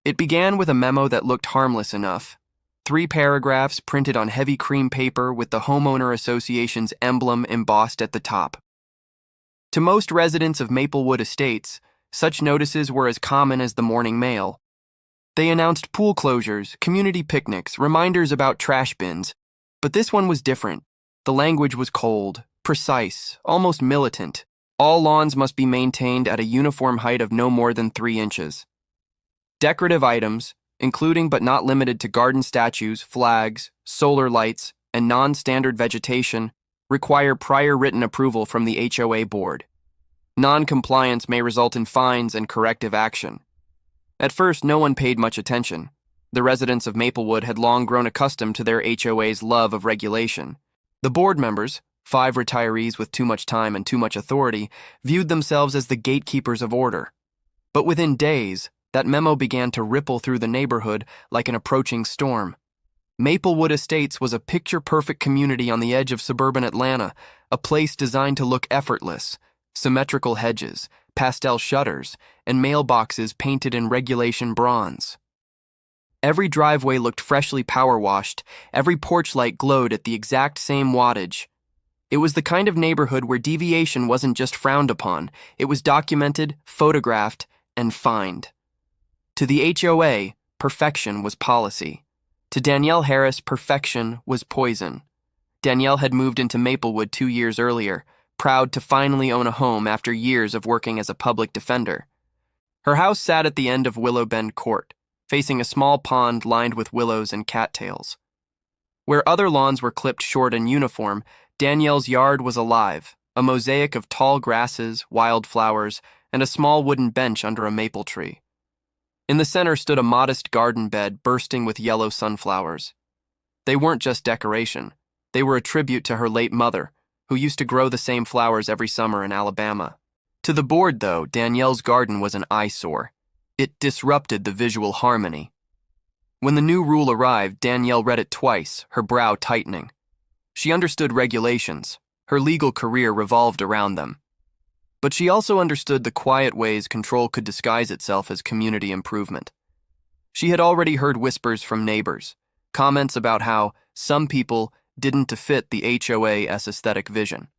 It began with a memo that looked harmless enough. 3 paragraphs printed on heavy cream paper with the Homeowner Association's emblem embossed at the top. To most residents of Maplewood Estates, such notices were as common as the morning mail. They announced pool closures, community picnics, reminders about trash bins. But this one was different. The language was cold, precise, almost militant. All lawns must be maintained at a uniform height of no more than 3 inches. Decorative items, including but not limited to garden statues, flags, solar lights, and non-standard vegetation, require prior written approval from the HOA board. Non-compliance may result in fines and corrective action. At first, no one paid much attention. The residents of Maplewood had long grown accustomed to their HOA's love of regulation. The board members, 5 retirees with too much time and too much authority, viewed themselves as the gatekeepers of order. But within days, that memo began to ripple through the neighborhood like an approaching storm. Maplewood Estates was a picture-perfect community on the edge of suburban Atlanta, a place designed to look effortless. Symmetrical hedges, pastel shutters, and mailboxes painted in regulation bronze. Every driveway looked freshly power-washed, every porch light glowed at the exact same wattage. It was the kind of neighborhood where deviation wasn't just frowned upon, it was documented, photographed, and fined. To the HOA, perfection was policy. To Danielle Harris, perfection was poison. Danielle had moved into Maplewood 2 years earlier, proud to finally own a home after years of working as a public defender. Her house sat at the end of Willow Bend Court, facing a small pond lined with willows and cattails. Where other lawns were clipped short and uniform, Danielle's yard was alive, a mosaic of tall grasses, wildflowers, and a small wooden bench under a maple tree. In the center stood a modest garden bed bursting with yellow sunflowers. They weren't just decoration. They were a tribute to her late mother, who used to grow the same flowers every summer in Alabama. To the board, though, Danielle's garden was an eyesore. It disrupted the visual harmony. When the new rule arrived, Danielle read it twice, her brow tightening. She understood regulations. Her legal career revolved around them. But she also understood the quiet ways control could disguise itself as community improvement. She had already heard whispers from neighbors, comments about how some people didn't fit the HOA's aesthetic vision.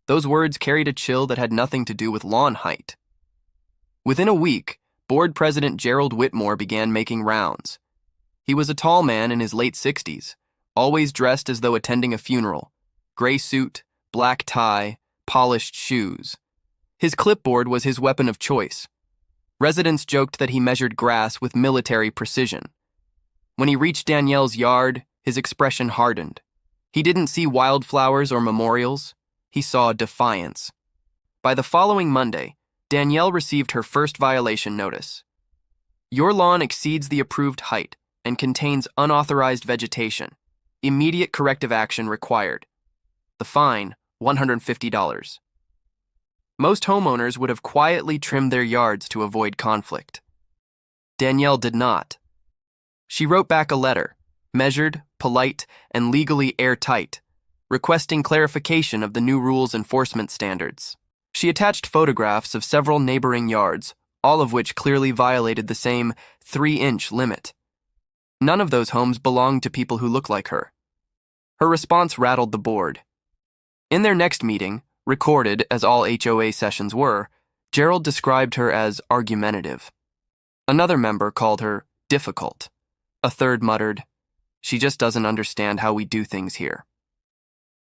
Those words carried a chill that had nothing to do with lawn height. Within a week, board president Gerald Whitmore began making rounds. He was a tall man in his late 60s, always dressed as though attending a funeral. Gray suit, black tie, polished shoes. His clipboard was his weapon of choice. Residents joked that he measured grass with military precision. When he reached Danielle's yard, his expression hardened. He didn't see wildflowers or memorials. He saw defiance. By the following Monday, Danielle received her first violation notice. Your lawn exceeds the approved height and contains unauthorized vegetation. Immediate corrective action required. The fine, $150. Most homeowners would have quietly trimmed their yards to avoid conflict. Danielle did not. She wrote back a letter, measured, polite, and legally airtight, requesting clarification of the new rules' enforcement standards. She attached photographs of several neighboring yards, all of which clearly violated the same 3-inch limit. None of those homes belonged to people who look like her. Her response rattled the board. In their next meeting, recorded as all HOA sessions were, Gerald described her as argumentative. Another member called her difficult. A third muttered, "She just doesn't understand how we do things here."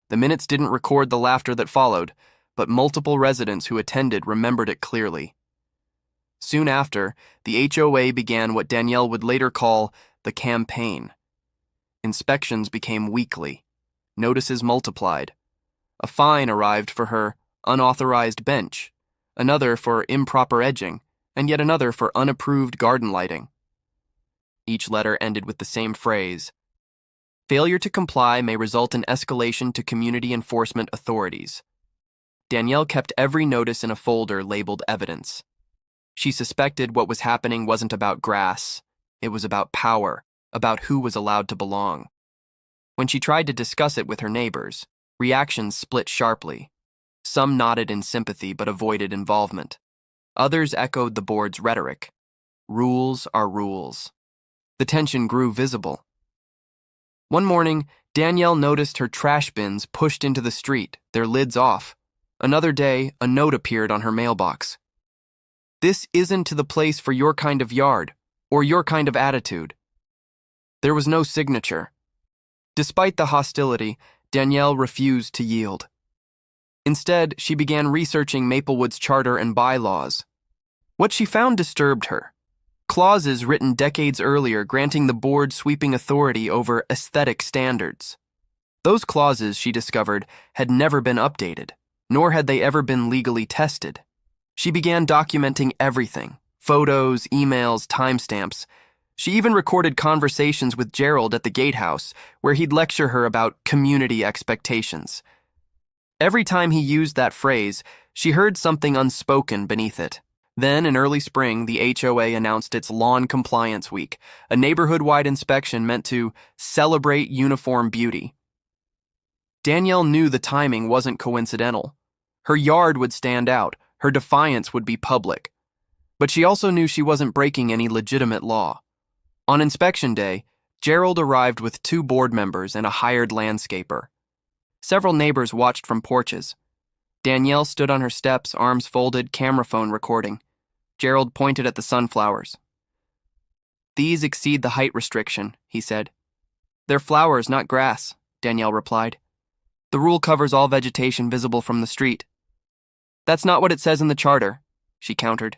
The minutes didn't record the laughter that followed, but multiple residents who attended remembered it clearly. Soon after, the HOA began what Danielle would later call the campaign. Inspections became weekly. Notices multiplied. A fine arrived for her unauthorized bench, another for improper edging, and yet another for unapproved garden lighting. Each letter ended with the same phrase: failure to comply may result in escalation to community enforcement authorities. Danielle kept every notice in a folder labeled evidence. She suspected what was happening wasn't about grass. It was about power, about who was allowed to belong. When she tried to discuss it with her neighbors, reactions split sharply. Some nodded in sympathy but avoided involvement. Others echoed the board's rhetoric. rules are rules. The tension grew visible. One morning, Danielle noticed her trash bins pushed into the street, their lids off. Another day, a note appeared on her mailbox. "This isn't the place for your kind of yard, or your kind of attitude." There was no signature. Despite the hostility, Danielle refused to yield. Instead, she began researching Maplewood's charter and bylaws. What she found disturbed her. Clauses written decades earlier granting the board sweeping authority over aesthetic standards. Those clauses, she discovered, had never been updated, nor had they ever been legally tested. She began documenting everything: photos, emails, timestamps. She even recorded conversations with Gerald at the gatehouse, where he'd lecture her about community expectations. Every time he used that phrase, she heard something unspoken beneath it. Then, in early spring, the HOA announced its Lawn Compliance Week, a neighborhood-wide inspection meant to celebrate uniform beauty. Danielle knew the timing wasn't coincidental. Her yard would stand out, her defiance would be public. But she also knew she wasn't breaking any legitimate law. On inspection day, Gerald arrived with 2 board members and a hired landscaper. Several neighbors watched from porches. Danielle stood on her steps, arms folded, camera phone recording. Gerald pointed at the sunflowers. "These exceed the height restriction," he said. "They're flowers, not grass," Danielle replied. "The rule covers all vegetation visible from the street." "That's not what it says in the charter," she countered.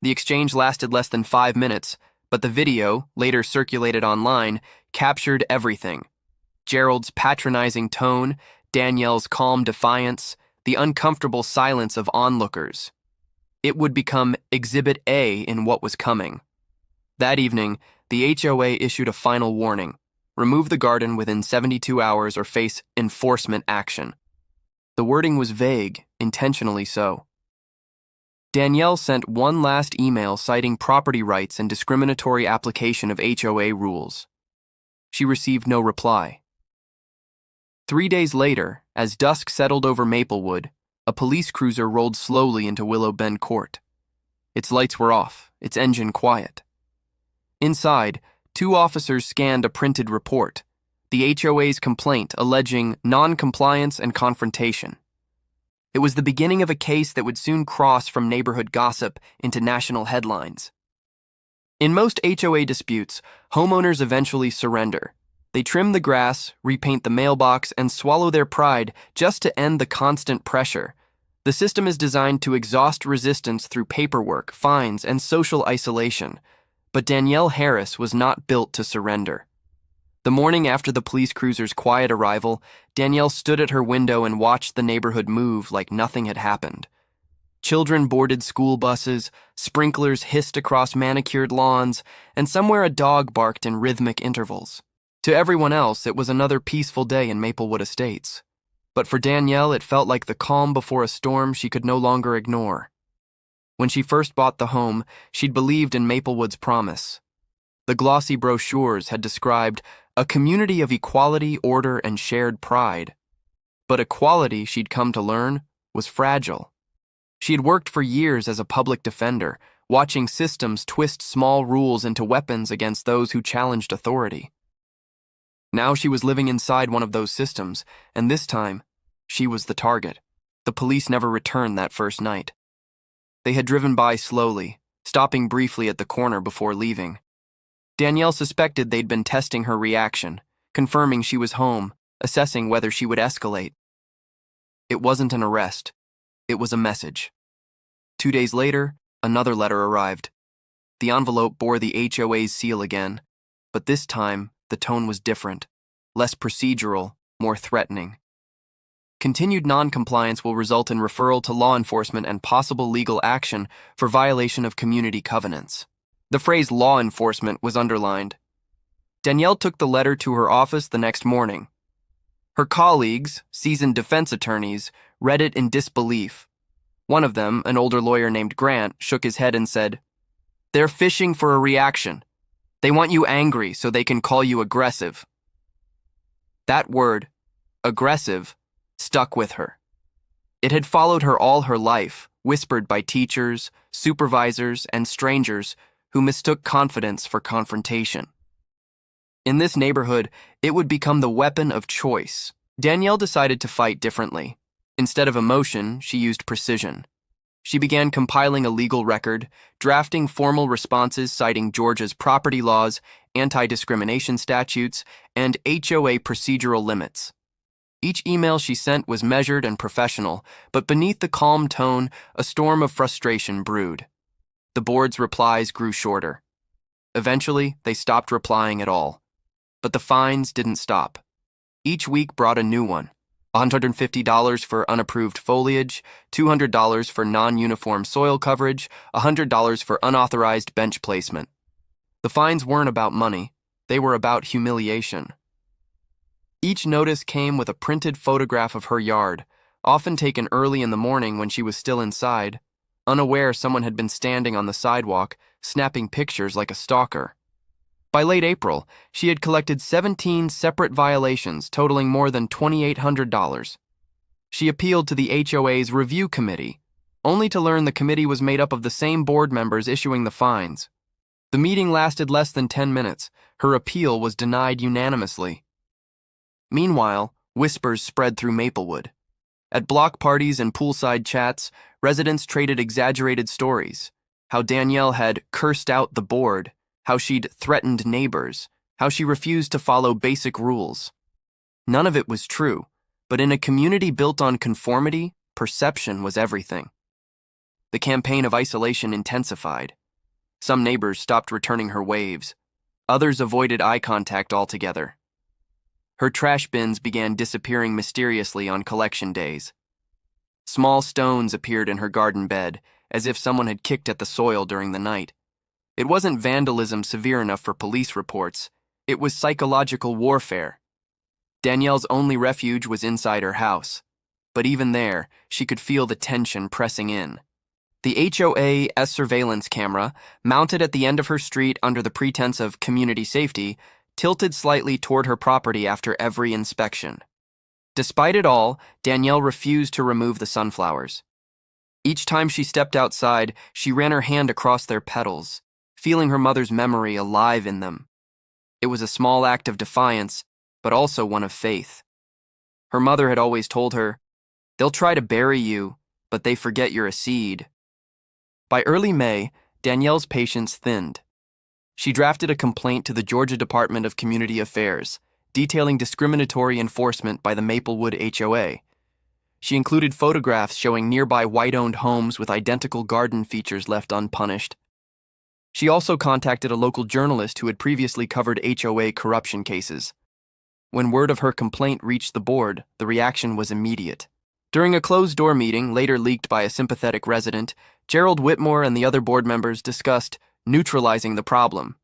The exchange lasted less than 5 minutes, but the video, later circulated online, captured everything. Gerald's patronizing tone, Danielle's calm defiance, the uncomfortable silence of onlookers. It would become Exhibit A in what was coming. That evening, the HOA issued a final warning: remove the garden within 72 hours or face enforcement action. The wording was vague, intentionally so. Danielle sent one last email citing property rights and discriminatory application of HOA rules. She received no reply. 3 days later, as dusk settled over Maplewood, a police cruiser rolled slowly into Willow Bend Court. Its lights were off, its engine quiet. Inside, 2 officers scanned a printed report, the HOA's complaint alleging non-compliance and confrontation. It was the beginning of a case that would soon cross from neighborhood gossip into national headlines. In most HOA disputes, homeowners eventually surrender. They trim the grass, repaint the mailbox, and swallow their pride just to end the constant pressure. The system is designed to exhaust resistance through paperwork, fines, and social isolation. But Danielle Harris was not built to surrender. The morning after the police cruiser's quiet arrival, Danielle stood at her window and watched the neighborhood move like nothing had happened. Children boarded school buses, sprinklers hissed across manicured lawns, and somewhere a dog barked in rhythmic intervals. To everyone else, it was another peaceful day in Maplewood Estates. But for Danielle, it felt like the calm before a storm she could no longer ignore. When she first bought the home, she'd believed in Maplewood's promise. The glossy brochures had described a community of equality, order, and shared pride. But equality, she'd come to learn, was fragile. She had worked for years as a public defender, watching systems twist small rules into weapons against those who challenged authority. Now she was living inside one of those systems, and this time, she was the target. The police never returned that first night. They had driven by slowly, stopping briefly at the corner before leaving. Danielle suspected they'd been testing her reaction, confirming she was home, assessing whether she would escalate. It wasn't an arrest. It was a message. 2 days later, another letter arrived. The envelope bore the HOA's seal again, but this time, the tone was different, less procedural, more threatening. Continued non-compliance will result in referral to law enforcement and possible legal action for violation of community covenants. The phrase law enforcement was underlined. Danielle took the letter to her office the next morning. Her colleagues, seasoned defense attorneys, read it in disbelief. One of them, an older lawyer named Grant, shook his head and said, "They're fishing for a reaction. They want you angry so they can call you aggressive." That word, aggressive, stuck with her. It had followed her all her life, whispered by teachers, supervisors, and strangers who mistook confidence for confrontation. In this neighborhood, it would become the weapon of choice. Danielle decided to fight differently. Instead of emotion, she used precision. She began compiling a legal record, drafting formal responses citing Georgia's property laws, anti-discrimination statutes, and HOA procedural limits. Each email she sent was measured and professional, but beneath the calm tone, a storm of frustration brewed. The board's replies grew shorter. Eventually, they stopped replying at all. But the fines didn't stop. Each week brought a new one. $150 for unapproved foliage, $200 for non-uniform soil coverage, $100 for unauthorized bench placement. The fines weren't about money, they were about humiliation. Each notice came with a printed photograph of her yard, often taken early in the morning when she was still inside, unaware someone had been standing on the sidewalk, snapping pictures like a stalker. By late April, she had collected 17 separate violations totaling more than $2,800. She appealed to the HOA's review committee, only to learn the committee was made up of the same board members issuing the fines. The meeting lasted less than 10 minutes. Her appeal was denied unanimously. Meanwhile, whispers spread through Maplewood. At block parties and poolside chats, residents traded exaggerated stories. How Danielle had cursed out the board, how she'd threatened neighbors, how she refused to follow basic rules. None of it was true, but in a community built on conformity, perception was everything. The campaign of isolation intensified. Some neighbors stopped returning her waves. Others avoided eye contact altogether. Her trash bins began disappearing mysteriously on collection days. Small stones appeared in her garden bed, as if someone had kicked at the soil during the night. It wasn't vandalism severe enough for police reports. It was psychological warfare. Danielle's only refuge was inside her house. But even there, she could feel the tension pressing in. The HOA's surveillance camera, mounted at the end of her street under the pretense of community safety, tilted slightly toward her property after every inspection. Despite it all, Danielle refused to remove the sunflowers. Each time she stepped outside, she ran her hand across their petals, feeling her mother's memory alive in them. It was a small act of defiance, but also one of faith. Her mother had always told her, "They'll try to bury you, but they forget you're a seed." By early May, Danielle's patience thinned. She drafted a complaint to the Georgia Department of Community Affairs, detailing discriminatory enforcement by the Maplewood HOA. She included photographs showing nearby white-owned homes with identical garden features left unpunished. She also contacted a local journalist who had previously covered HOA corruption cases. When word of her complaint reached the board, the reaction was immediate. During a closed-door meeting, later leaked by a sympathetic resident, Gerald Whitmore and the other board members discussed neutralizing the problem.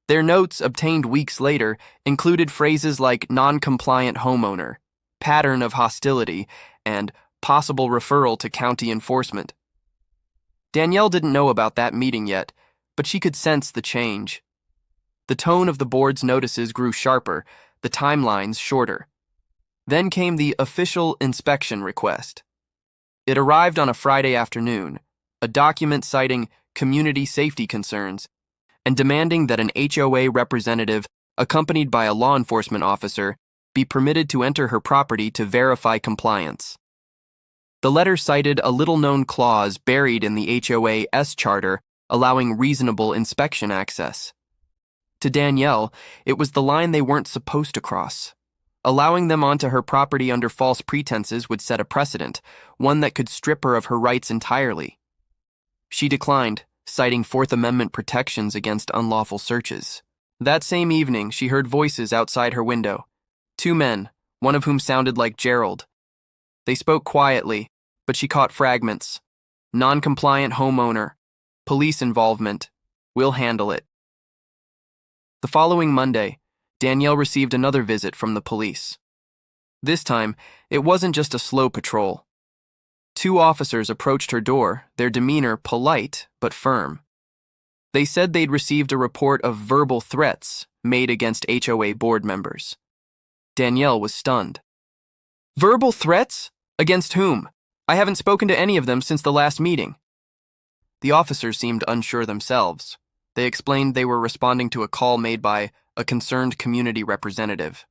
Their notes, obtained weeks later, included phrases like non-compliant homeowner, pattern of hostility, and possible referral to county enforcement. Danielle didn't know about that meeting yet, but she could sense the change. The tone of the board's notices grew sharper, the timelines shorter. Then came the official inspection request. It arrived on a Friday afternoon, a document citing community safety concerns and demanding that an HOA representative, accompanied by a law enforcement officer, be permitted to enter her property to verify compliance. The letter cited a little-known clause buried in the HOA's charter allowing reasonable inspection access. To Danielle, it was the line they weren't supposed to cross. Allowing them onto her property under false pretenses would set a precedent, one that could strip her of her rights entirely. She declined, citing Fourth Amendment protections against unlawful searches. That same evening, she heard voices outside her window. Two men, one of whom sounded like Gerald. They spoke quietly, but she caught fragments. Non-compliant homeowner. Police involvement. We'll handle it. The following Monday, Danielle received another visit from the police. This time, it wasn't just a slow patrol. Two officers approached her door, their demeanor polite but firm. They said they'd received a report of verbal threats made against HOA board members. Danielle was stunned. Verbal threats? Against whom? I haven't spoken to any of them since the last meeting. The officers seemed unsure themselves. They explained they were responding to a call made by a concerned community representative.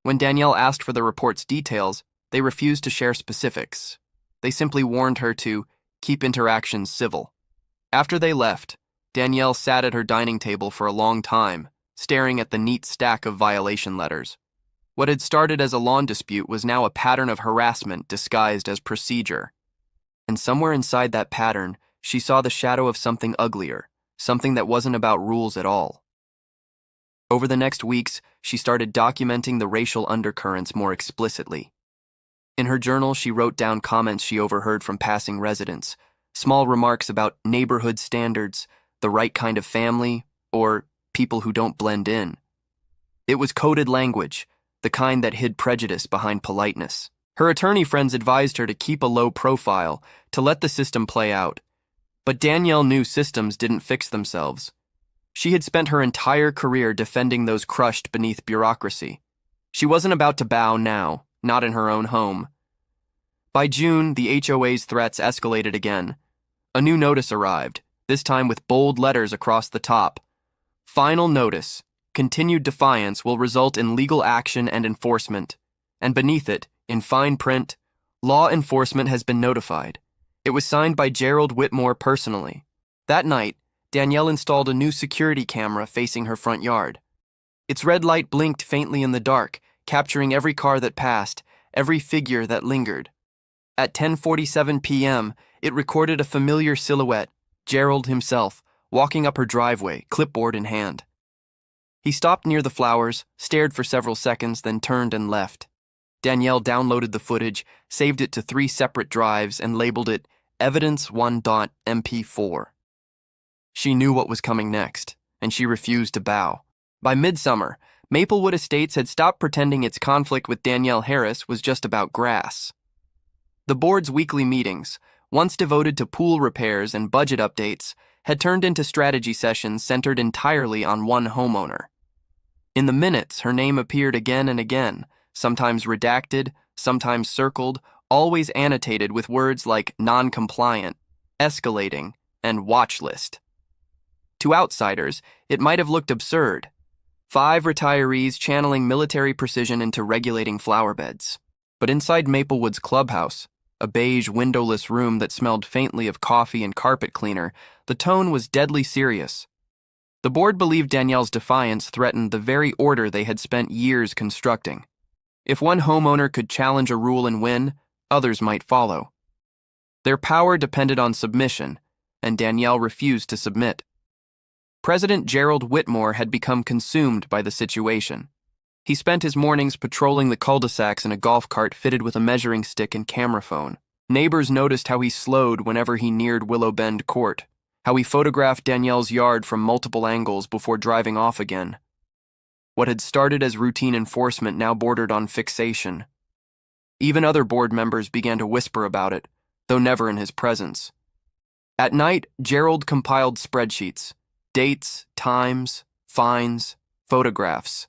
When Danielle asked for the report's details, they refused to share specifics. They simply warned her to keep interactions civil. After they left, Danielle sat at her dining table for a long time, staring at the neat stack of violation letters. What had started as a lawn dispute was now a pattern of harassment disguised as procedure. And somewhere inside that pattern, she saw the shadow of something uglier, something that wasn't about rules at all. Over the next weeks, she started documenting the racial undercurrents more explicitly. In her journal, she wrote down comments she overheard from passing residents, small remarks about neighborhood standards, the right kind of family, or people who don't blend in. It was coded language, the kind that hid prejudice behind politeness. Her attorney friends advised her to keep a low profile, to let the system play out. But Danielle knew systems didn't fix themselves. She had spent her entire career defending those crushed beneath bureaucracy. She wasn't about to bow now, not in her own home. By June, the HOA's threats escalated again. A new notice arrived, this time with bold letters across the top. Final notice. Continued defiance will result in legal action and enforcement. And beneath it, in fine print, law enforcement has been notified. It was signed by Gerald Whitmore personally. That night, Danielle installed a new security camera facing her front yard. Its red light blinked faintly in the dark, capturing every car that passed, every figure that lingered. At 10:47 p.m., it recorded a familiar silhouette, Gerald himself, walking up her driveway, clipboard in hand. He stopped near the flowers, stared for several seconds, then turned and left. Danielle downloaded the footage, saved it to 3 separate drives, and labeled it Evidence1.mp4. She knew what was coming next, and she refused to bow. By midsummer, Maplewood Estates had stopped pretending its conflict with Danielle Harris was just about grass. The board's weekly meetings, once devoted to pool repairs and budget updates, had turned into strategy sessions centered entirely on one homeowner. In the minutes, her name appeared again and again, sometimes redacted, sometimes circled, always annotated with words like non-compliant, escalating, and watch list. To outsiders, it might have looked absurd. 5 retirees channeling military precision into regulating flower beds. But inside Maplewood's clubhouse, a beige, windowless room that smelled faintly of coffee and carpet cleaner, the tone was deadly serious. The board believed Danielle's defiance threatened the very order they had spent years constructing. If one homeowner could challenge a rule and win, others might follow. Their power depended on submission, and Danielle refused to submit. President Gerald Whitmore had become consumed by the situation. He spent his mornings patrolling the cul-de-sacs in a golf cart fitted with a measuring stick and camera phone. Neighbors noticed how he slowed whenever he neared Willow Bend Court, how he photographed Danielle's yard from multiple angles before driving off again. What had started as routine enforcement now bordered on fixation. Even other board members began to whisper about it, though never in his presence. At night, Gerald compiled spreadsheets, dates, times, fines, photographs.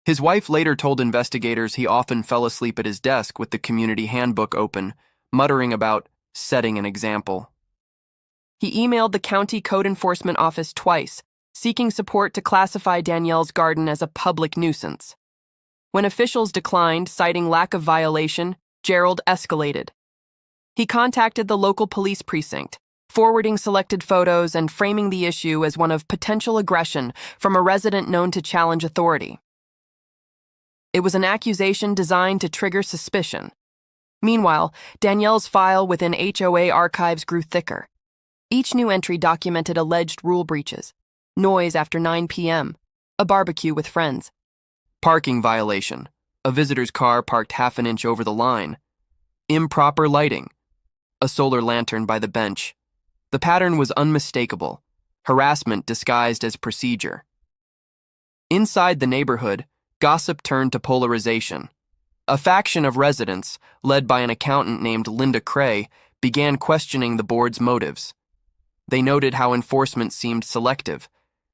His wife later told investigators he often fell asleep at his desk with the community handbook open, muttering about setting an example. He emailed the county code enforcement office twice, seeking support to classify Danielle's garden as a public nuisance. When officials declined, citing lack of violation, Gerald escalated. He contacted the local police precinct, forwarding selected photos and framing the issue as one of potential aggression from a resident known to challenge authority. It was an accusation designed to trigger suspicion. Meanwhile, Danielle's file within HOA archives grew thicker. Each new entry documented alleged rule breaches, noise after 9 p.m., a barbecue with friends. Parking violation, a visitor's car parked half an inch over the line. Improper lighting, a solar lantern by the bench. The pattern was unmistakable, harassment disguised as procedure. Inside the neighborhood, gossip turned to polarization. A faction of residents, led by an accountant named Linda Cray, began questioning the board's motives. They noted how enforcement seemed selective,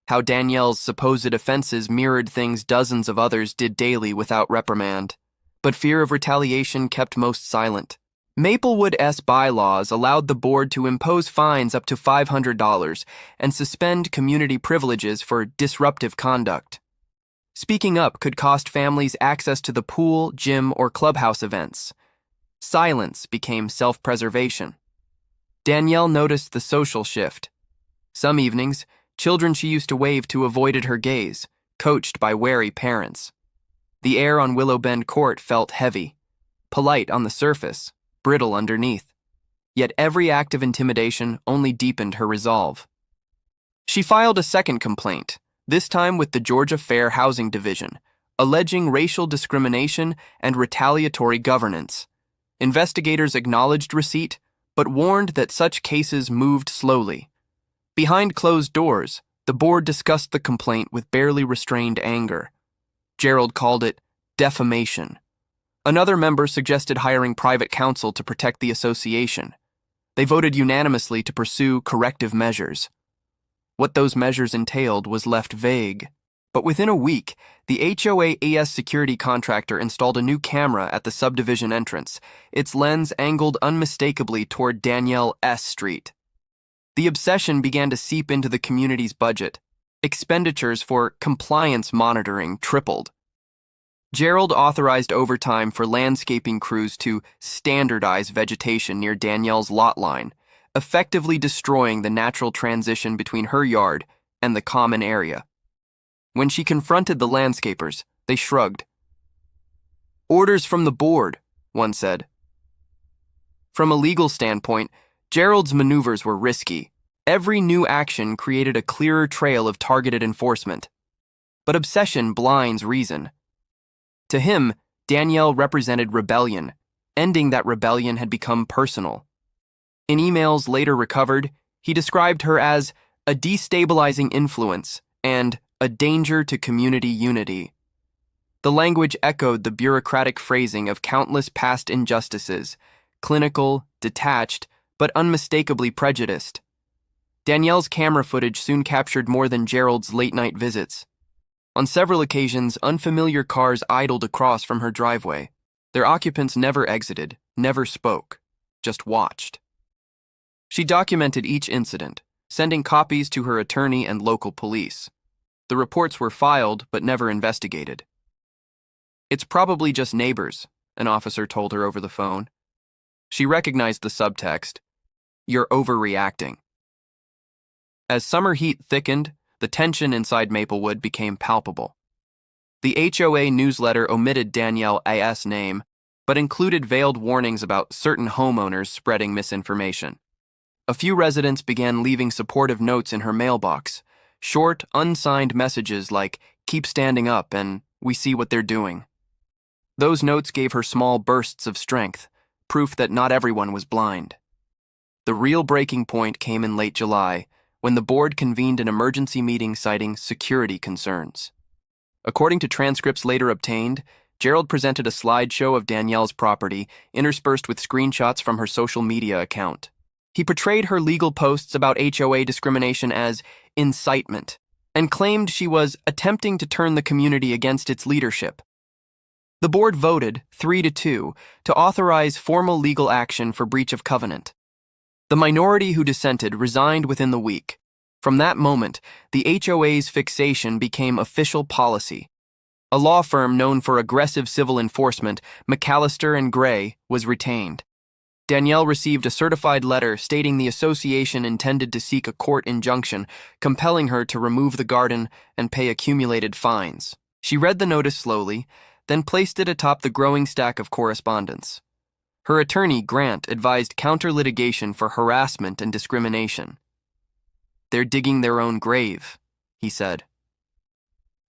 how Danielle's supposed offenses mirrored things dozens of others did daily without reprimand. But fear of retaliation kept most silent. Maplewood's bylaws allowed the board to impose fines up to $500 and suspend community privileges for disruptive conduct. Speaking up could cost families access to the pool, gym, or clubhouse events. Silence became self-preservation. Danielle noticed the social shift. Some evenings, children she used to wave to avoided her gaze, coached by wary parents. The air on Willow Bend Court felt heavy, polite on the surface, brittle underneath. Yet every act of intimidation only deepened her resolve. She filed a second complaint, this time with the Georgia Fair Housing Division, alleging racial discrimination and retaliatory governance. Investigators acknowledged receipt, but warned that such cases moved slowly. Behind closed doors, the board discussed the complaint with barely restrained anger. Gerald called it defamation. Another member suggested hiring private counsel to protect the association. They voted unanimously to pursue corrective measures. What those measures entailed was left vague. But within a week, the HOA's security contractor installed a new camera at the subdivision entrance, its lens angled unmistakably toward Danielle S. Street. The obsession began to seep into the community's budget. Expenditures for compliance monitoring tripled. Gerald authorized overtime for landscaping crews to standardize vegetation near Danielle's lot line, effectively destroying the natural transition between her yard and the common area. When she confronted the landscapers, they shrugged. "Orders from the board," one said. From a legal standpoint, Gerald's maneuvers were risky. Every new action created a clearer trail of targeted enforcement. But obsession blinds reason. To him, Danielle represented rebellion. Ending that rebellion had become personal. In emails later recovered, he described her as a destabilizing influence and a danger to community unity. The language echoed the bureaucratic phrasing of countless past injustices, clinical, detached, but unmistakably prejudiced. Danielle's camera footage soon captured more than Gerald's late-night visits. On several occasions, unfamiliar cars idled across from her driveway. Their occupants never exited, never spoke, just watched. She documented each incident, sending copies to her attorney and local police. The reports were filed but never investigated. "It's probably just neighbors," an officer told her over the phone. She recognized the subtext, "You're overreacting." As summer heat thickened, the tension inside Maplewood became palpable. The HOA newsletter omitted Danielle A.'s name, but included veiled warnings about certain homeowners spreading misinformation. A few residents began leaving supportive notes in her mailbox, short, unsigned messages like, "Keep standing up," and "We see what they're doing." Those notes gave her small bursts of strength, proof that not everyone was blind. The real breaking point came in late July, when the board convened an emergency meeting citing security concerns. According to transcripts later obtained, Gerald presented a slideshow of Danielle's property, interspersed with screenshots from her social media account. He portrayed her legal posts about HOA discrimination as incitement, and claimed she was attempting to turn the community against its leadership. The board voted, 3-2, to authorize formal legal action for breach of covenant. The minority who dissented resigned within the week. From that moment, the HOA's fixation became official policy. A law firm known for aggressive civil enforcement, McAllister & Gray, was retained. Danielle received a certified letter stating the association intended to seek a court injunction, compelling her to remove the garden and pay accumulated fines. She read the notice slowly, then placed it atop the growing stack of correspondence. Her attorney, Grant, advised counter-litigation for harassment and discrimination. "They're digging their own grave," he said.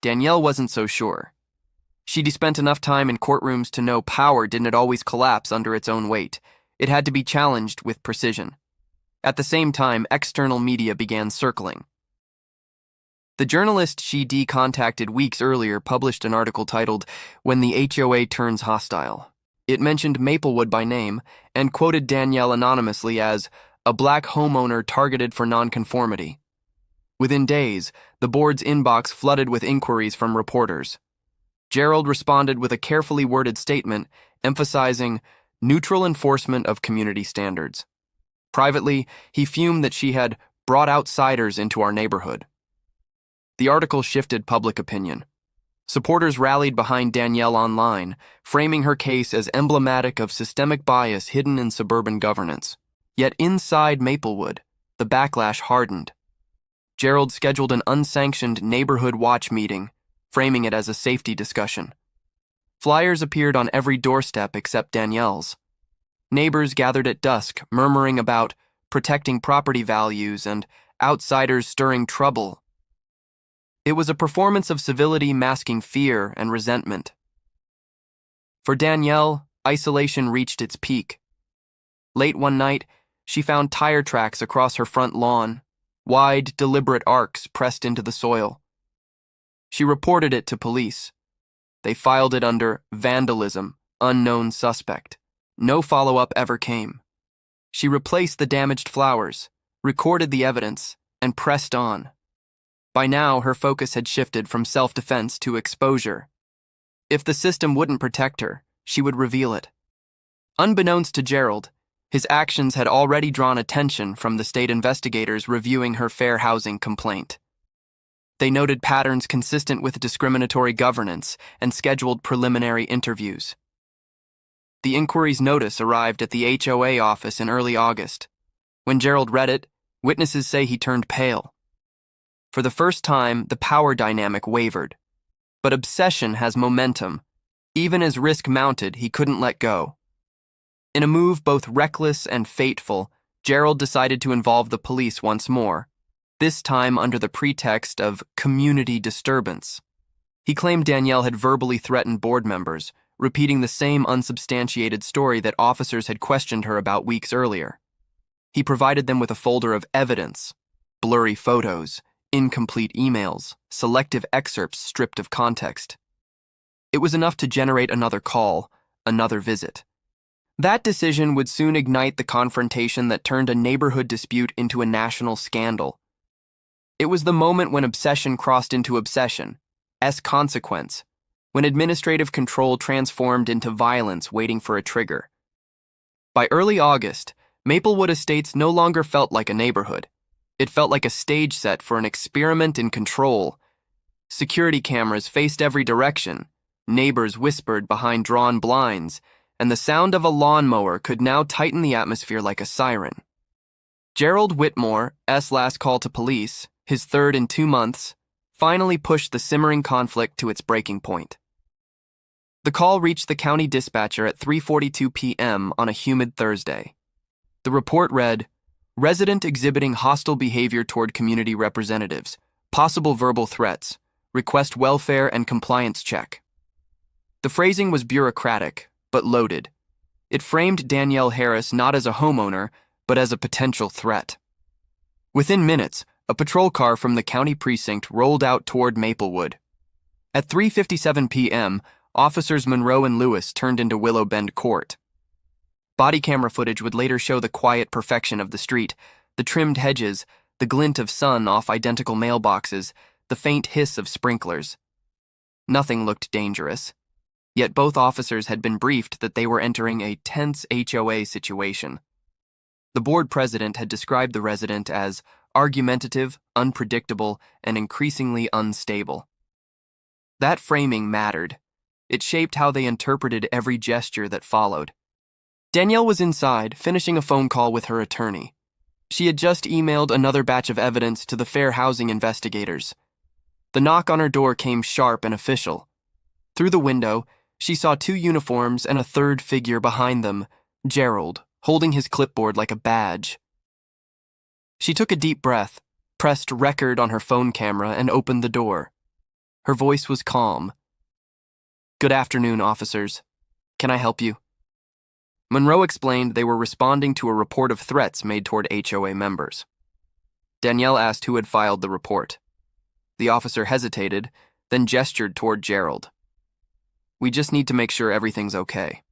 Danielle wasn't so sure. She'd spent enough time in courtrooms to know power didn't always collapse under its own weight. It had to be challenged with precision. At the same time, external media began circling. The journalist she contacted weeks earlier published an article titled, "When the HOA Turns Hostile." It mentioned Maplewood by name and quoted Danielle anonymously as a black homeowner targeted for nonconformity. Within days, the board's inbox flooded with inquiries from reporters. Gerald responded with a carefully worded statement emphasizing neutral enforcement of community standards. Privately, he fumed that she had brought outsiders into our neighborhood. The article shifted public opinion. Supporters rallied behind Danielle online, framing her case as emblematic of systemic bias hidden in suburban governance. Yet inside Maplewood, the backlash hardened. Gerald scheduled an unsanctioned neighborhood watch meeting, framing it as a safety discussion. Flyers appeared on every doorstep except Danielle's. Neighbors gathered at dusk, murmuring about protecting property values and outsiders stirring trouble. It was a performance of civility masking fear and resentment. For Danielle, isolation reached its peak. Late one night, she found tire tracks across her front lawn, wide, deliberate arcs pressed into the soil. She reported it to police. They filed it under vandalism, unknown suspect. No follow-up ever came. She replaced the damaged flowers, recorded the evidence, and pressed on. By now, her focus had shifted from self-defense to exposure. If the system wouldn't protect her, she would reveal it. Unbeknownst to Gerald, his actions had already drawn attention from the state investigators reviewing her fair housing complaint. They noted patterns consistent with discriminatory governance and scheduled preliminary interviews. The inquiry's notice arrived at the HOA office in early August. When Gerald read it, witnesses say he turned pale. For the first time, the power dynamic wavered. But obsession has momentum. Even as risk mounted, he couldn't let go. In a move both reckless and fateful, Gerald decided to involve the police once more, this time under the pretext of community disturbance. He claimed Danielle had verbally threatened board members, repeating the same unsubstantiated story that officers had questioned her about weeks earlier. He provided them with a folder of evidence, blurry photos, incomplete emails, selective excerpts stripped of context. It was enough to generate another call, another visit. That decision would soon ignite the confrontation that turned a neighborhood dispute into a national scandal. It was the moment when obsession crossed into obsession, consequence, when administrative control transformed into violence waiting for a trigger. By early August, Maplewood Estates no longer felt like a neighborhood. It felt like a stage set for an experiment in control. Security cameras faced every direction, neighbors whispered behind drawn blinds, and the sound of a lawnmower could now tighten the atmosphere like a siren. Gerald Whitmore's last call to police, his third in 2 months, finally pushed the simmering conflict to its breaking point. The call reached the county dispatcher at 3:42 p.m. on a humid Thursday. The report read, "Resident exhibiting hostile behavior toward community representatives, possible verbal threats, request welfare and compliance check." The phrasing was bureaucratic, but loaded. It framed Danielle Harris not as a homeowner, but as a potential threat. Within minutes, a patrol car from the county precinct rolled out toward Maplewood. At 3:57 p.m., officers Monroe and Lewis turned into Willow Bend Court. Body camera footage would later show the quiet perfection of the street, the trimmed hedges, the glint of sun off identical mailboxes, the faint hiss of sprinklers. Nothing looked dangerous. Yet both officers had been briefed that they were entering a tense HOA situation. The board president had described the resident as argumentative, unpredictable, and increasingly unstable. That framing mattered. It shaped how they interpreted every gesture that followed. Danielle was inside, finishing a phone call with her attorney. She had just emailed another batch of evidence to the fair housing investigators. The knock on her door came sharp and official. Through the window, she saw 2 uniforms and a third figure behind them, Gerald, holding his clipboard like a badge. She took a deep breath, pressed record on her phone camera, and opened the door. Her voice was calm. "Good afternoon, officers. Can I help you?" Monroe explained they were responding to a report of threats made toward HOA members. Danielle asked who had filed the report. The officer hesitated, then gestured toward Gerald. "We just need to make sure everything's okay."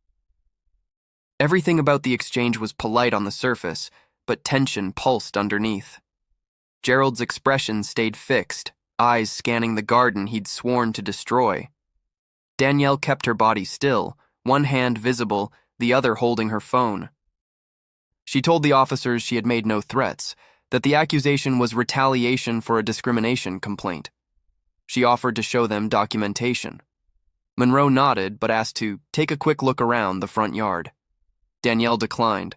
Everything about the exchange was polite on the surface, but tension pulsed underneath. Gerald's expression stayed fixed, eyes scanning the garden he'd sworn to destroy. Danielle kept her body still, one hand visible, the other holding her phone. She told the officers she had made no threats, that the accusation was retaliation for a discrimination complaint. She offered to show them documentation. Monroe nodded but asked to take a quick look around the front yard. Danielle declined.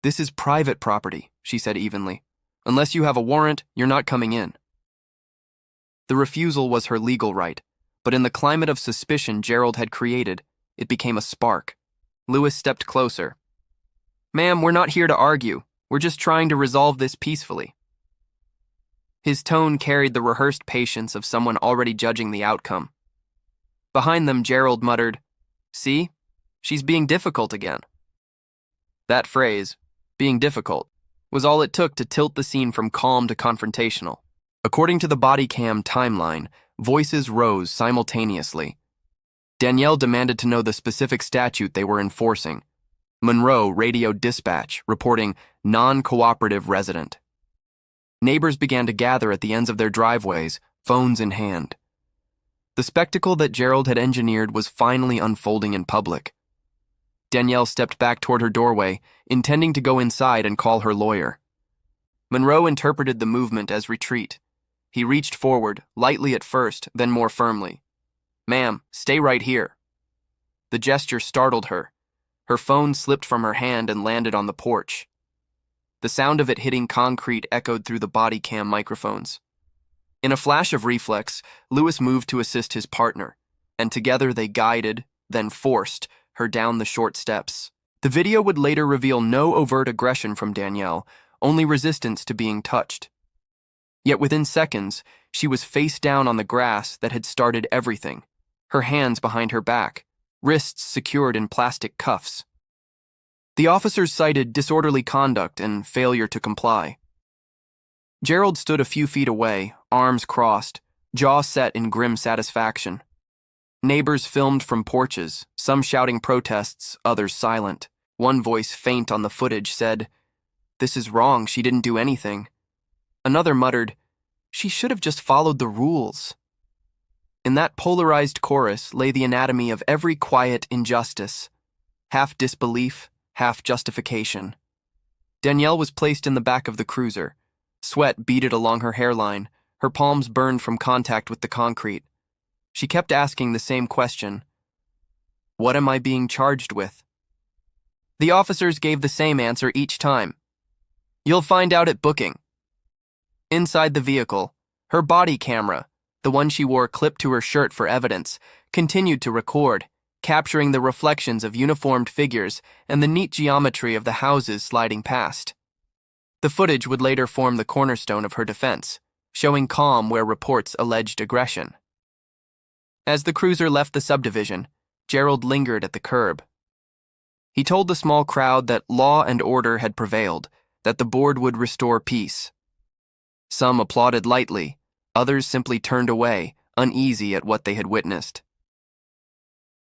"This is private property," she said evenly. "Unless you have a warrant, you're not coming in." The refusal was her legal right, but in the climate of suspicion Gerald had created, it became a spark. Lewis stepped closer. "Ma'am, we're not here to argue. We're just trying to resolve this peacefully." His tone carried the rehearsed patience of someone already judging the outcome. Behind them, Gerald muttered, "See? She's being difficult again." That phrase, being difficult, was all it took to tilt the scene from calm to confrontational. According to the body cam timeline, voices rose simultaneously. Danielle demanded to know the specific statute they were enforcing. Monroe radioed dispatch, reporting non-cooperative resident. Neighbors began to gather at the ends of their driveways, phones in hand. The spectacle that Gerald had engineered was finally unfolding in public. Danielle stepped back toward her doorway, intending to go inside and call her lawyer. Monroe interpreted the movement as retreat. He reached forward, lightly at first, then more firmly. "Ma'am, stay right here." The gesture startled her. Her phone slipped from her hand and landed on the porch. The sound of it hitting concrete echoed through the body cam microphones. In a flash of reflex, Lewis moved to assist his partner, and together they guided, then forced, her down the short steps. The video would later reveal no overt aggression from Danielle, only resistance to being touched. Yet within seconds, she was face down on the grass that had started everything, her hands behind her back, wrists secured in plastic cuffs. The officers cited disorderly conduct and failure to comply. Gerald stood a few feet away, arms crossed, jaw set in grim satisfaction. Neighbors filmed from porches, some shouting protests, others silent. One voice, faint on the footage, said, "This is wrong, she didn't do anything." Another muttered, "She should have just followed the rules." In that polarized chorus lay the anatomy of every quiet injustice, half disbelief, half justification. Danielle was placed in the back of the cruiser. Sweat beaded along her hairline, her palms burned from contact with the concrete. She kept asking the same question. "What am I being charged with?" The officers gave the same answer each time. "You'll find out at booking." Inside the vehicle, her body camera, the one she wore clipped to her shirt for evidence, continued to record, capturing the reflections of uniformed figures and the neat geometry of the houses sliding past. The footage would later form the cornerstone of her defense, showing calm where reports alleged aggression. As the cruiser left the subdivision, Gerald lingered at the curb. He told the small crowd that law and order had prevailed, that the board would restore peace. Some applauded lightly, others simply turned away, uneasy at what they had witnessed.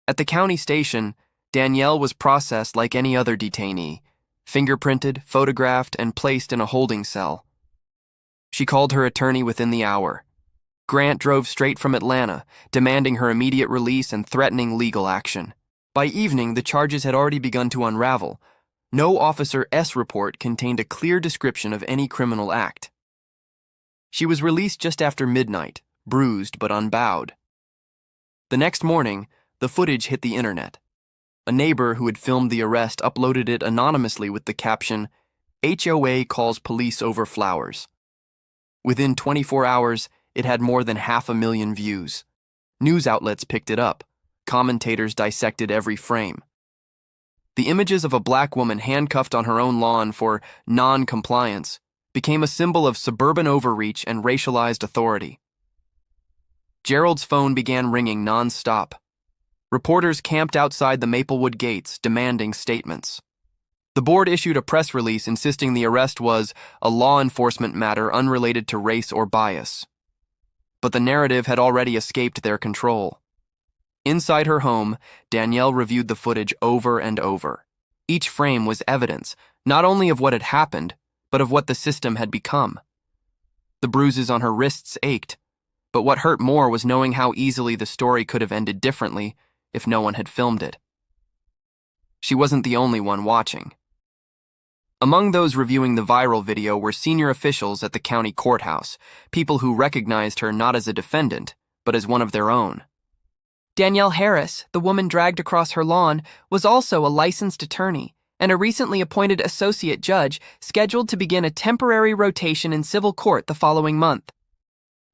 At the county station, Danielle was processed like any other detainee, fingerprinted, photographed, and placed in a holding cell. She called her attorney within the hour. Grant drove straight from Atlanta, demanding her immediate release and threatening legal action. By evening, the charges had already begun to unravel. No Officer S report contained a clear description of any criminal act. She was released just after midnight, bruised but unbowed. The next morning, the footage hit the internet. A neighbor who had filmed the arrest uploaded it anonymously with the caption, "HOA calls police over flowers." Within 24 hours, it had more than 500,000 views. News outlets picked it up. Commentators dissected every frame. The images of a black woman handcuffed on her own lawn for non-compliance became a symbol of suburban overreach and racialized authority. Gerald's phone began ringing non-stop. Reporters camped outside the Maplewood gates, demanding statements. The board issued a press release insisting the arrest was a law enforcement matter unrelated to race or bias. But the narrative had already escaped their control. Inside her home, Danielle reviewed the footage over and over. Each frame was evidence, not only of what had happened, but of what the system had become. The bruises on her wrists ached, but what hurt more was knowing how easily the story could have ended differently if no one had filmed it. She wasn't the only one watching. Among those reviewing the viral video were senior officials at the county courthouse, people who recognized her not as a defendant, but as one of their own. Danielle Harris, the woman dragged across her lawn, was also a licensed attorney and a recently appointed associate judge scheduled to begin a temporary rotation in civil court the following month.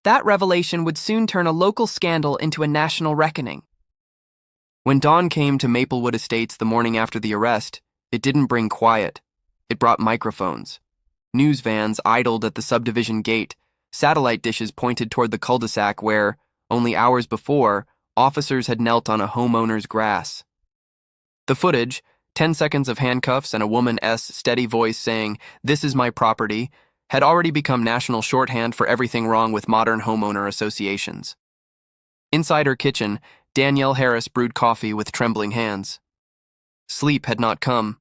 That revelation would soon turn a local scandal into a national reckoning. When dawn came to Maplewood Estates the morning after the arrest, it didn't bring quiet. It brought microphones. News vans idled at the subdivision gate. Satellite dishes pointed toward the cul-de-sac where, only hours before, officers had knelt on a homeowner's grass. The footage, 10 seconds of handcuffs and a woman's steady voice saying, "This is my property," had already become national shorthand for everything wrong with modern homeowner associations. Inside her kitchen, Danielle Harris brewed coffee with trembling hands. Sleep had not come.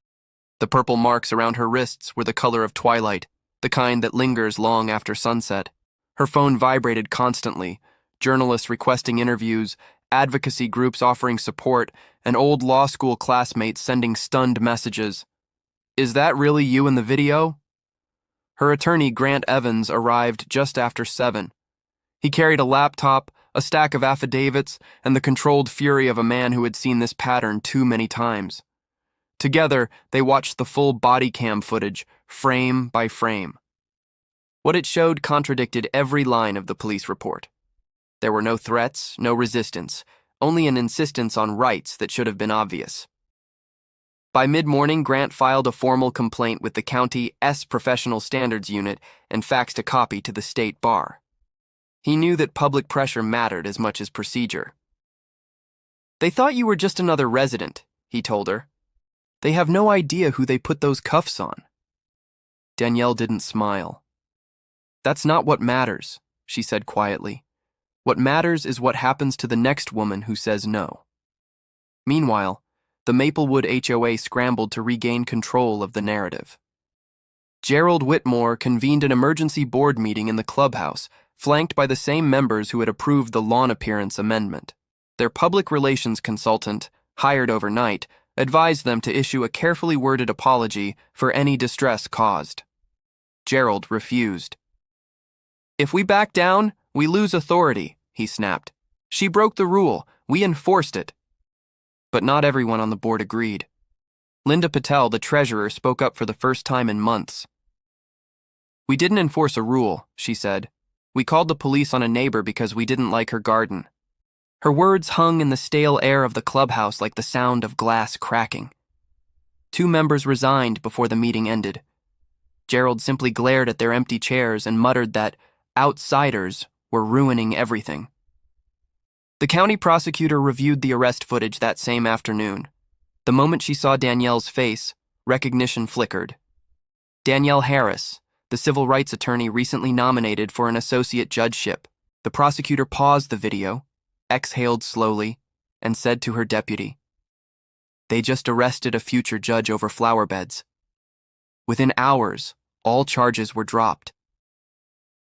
The purple marks around her wrists were the color of twilight, the kind that lingers long after sunset. Her phone vibrated constantly, journalists requesting interviews, advocacy groups offering support, and old law school classmates sending stunned messages. "Is that really you in the video?" Her attorney, Grant Evans, arrived just after 7. He carried a laptop, a stack of affidavits, and the controlled fury of a man who had seen this pattern too many times. Together, they watched the full body cam footage, frame by frame. What it showed contradicted every line of the police report. There were no threats, no resistance, only an insistence on rights that should have been obvious. By mid-morning, Grant filed a formal complaint with the county's Professional Standards Unit and faxed a copy to the state bar. He knew that public pressure mattered as much as procedure. "They thought you were just another resident," he told her. "They have no idea who they put those cuffs on." Danielle didn't smile. "That's not what matters," she said quietly. "What matters is what happens to the next woman who says no." Meanwhile, the Maplewood HOA scrambled to regain control of the narrative. Gerald Whitmore convened an emergency board meeting in the clubhouse, flanked by the same members who had approved the lawn appearance amendment. Their public relations consultant, hired overnight, advised them to issue a carefully worded apology for any distress caused. Gerald refused. "If we back down, we lose authority," he snapped. "She broke the rule. We enforced it." But not everyone on the board agreed. Linda Patel, the treasurer, spoke up for the first time in months. "We didn't enforce a rule," she said. "We called the police on a neighbor because we didn't like her garden." Her words hung in the stale air of the clubhouse like the sound of glass cracking. 2 members resigned before the meeting ended. Gerald simply glared at their empty chairs and muttered that outsiders were ruining everything. The county prosecutor reviewed the arrest footage that same afternoon. The moment she saw Danielle's face, recognition flickered. Danielle Harris, the civil rights attorney recently nominated for an associate judgeship. The prosecutor paused the video, exhaled slowly, and said to her deputy, "They just arrested a future judge over flower beds." Within hours, all charges were dropped.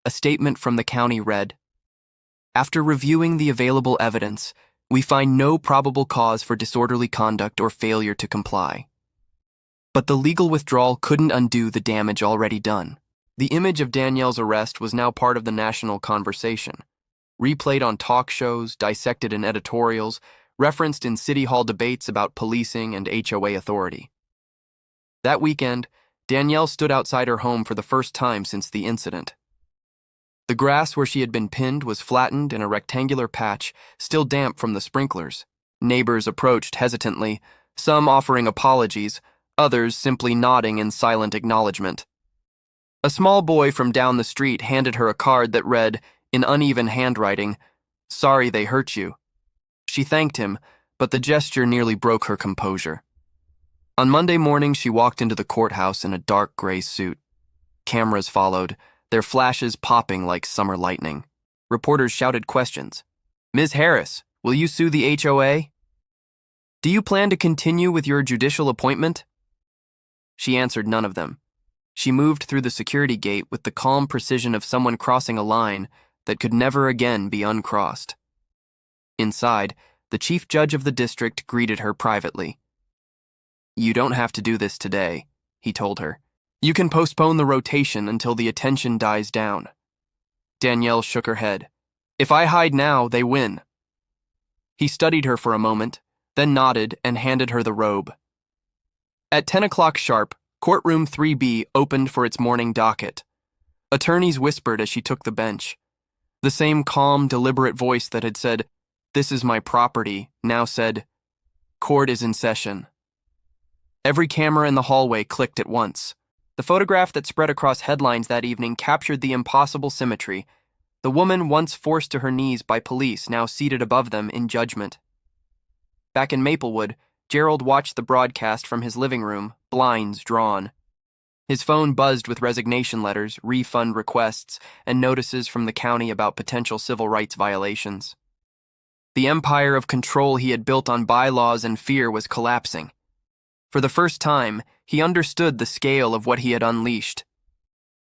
A statement from the county read, "After reviewing the available evidence, we find no probable cause for disorderly conduct or failure to comply." But the legal withdrawal couldn't undo the damage already done. The image of Danielle's arrest was now part of the national conversation. Replayed on talk shows, dissected in editorials, referenced in city hall debates about policing and HOA authority. That weekend, Danielle stood outside her home for the first time since the incident. The grass where she had been pinned was flattened in a rectangular patch, still damp from the sprinklers. Neighbors approached hesitantly, some offering apologies, others simply nodding in silent acknowledgement. A small boy from down the street handed her a card that read, in uneven handwriting, "Sorry they hurt you." She thanked him, but the gesture nearly broke her composure. On Monday morning, she walked into the courthouse in a dark gray suit. Cameras followed, their flashes popping like summer lightning. Reporters shouted questions. "Ms. Harris, will you sue the HOA? Do you plan to continue with your judicial appointment?" She answered none of them. She moved through the security gate with the calm precision of someone crossing a line that could never again be uncrossed. Inside, the chief judge of the district greeted her privately. "You don't have to do this today," he told her. "You can postpone the rotation until the attention dies down." Danielle shook her head. "If I hide now, they win." He studied her for a moment, then nodded and handed her the robe. At 10 o'clock sharp, courtroom 3B opened for its morning docket. Attorneys whispered as she took the bench. The same calm, deliberate voice that had said, "This is my property," now said, "Court is in session." Every camera in the hallway clicked at once. The photograph that spread across headlines that evening captured the impossible symmetry. The woman once forced to her knees by police, now seated above them in judgment. Back in Maplewood, Gerald watched the broadcast from his living room, blinds drawn. His phone buzzed with resignation letters, refund requests, and notices from the county about potential civil rights violations. The empire of control he had built on bylaws and fear was collapsing. For the first time, he understood the scale of what he had unleashed.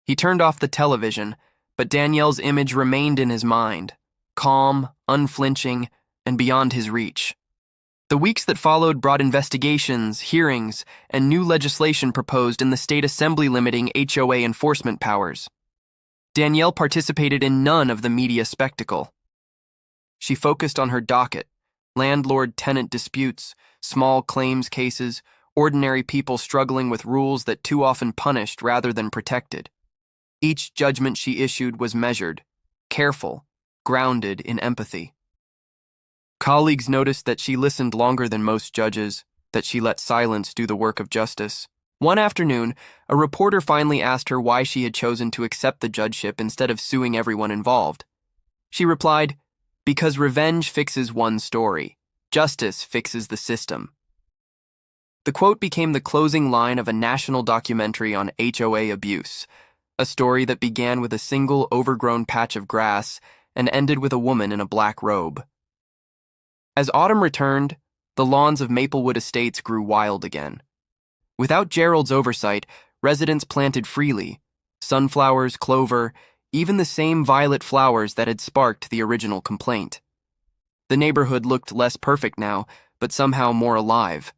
He turned off the television, but Danielle's image remained in his mind, calm, unflinching, and beyond his reach. The weeks that followed brought investigations, hearings, and new legislation proposed in the state assembly limiting HOA enforcement powers. Danielle participated in none of the media spectacle. She focused on her docket, landlord-tenant disputes, small claims cases, ordinary people struggling with rules that too often punished rather than protected. Each judgment she issued was measured, careful, grounded in empathy. Colleagues noticed that she listened longer than most judges, that she let silence do the work of justice. One afternoon, a reporter finally asked her why she had chosen to accept the judgeship instead of suing everyone involved. She replied, "Because revenge fixes one story. Justice fixes the system." The quote became the closing line of a national documentary on HOA abuse, a story that began with a single overgrown patch of grass and ended with a woman in a black robe. As autumn returned, the lawns of Maplewood Estates grew wild again. Without Gerald's oversight, residents planted freely, sunflowers, clover, even the same violet flowers that had sparked the original complaint. The neighborhood looked less perfect now, but somehow more alive.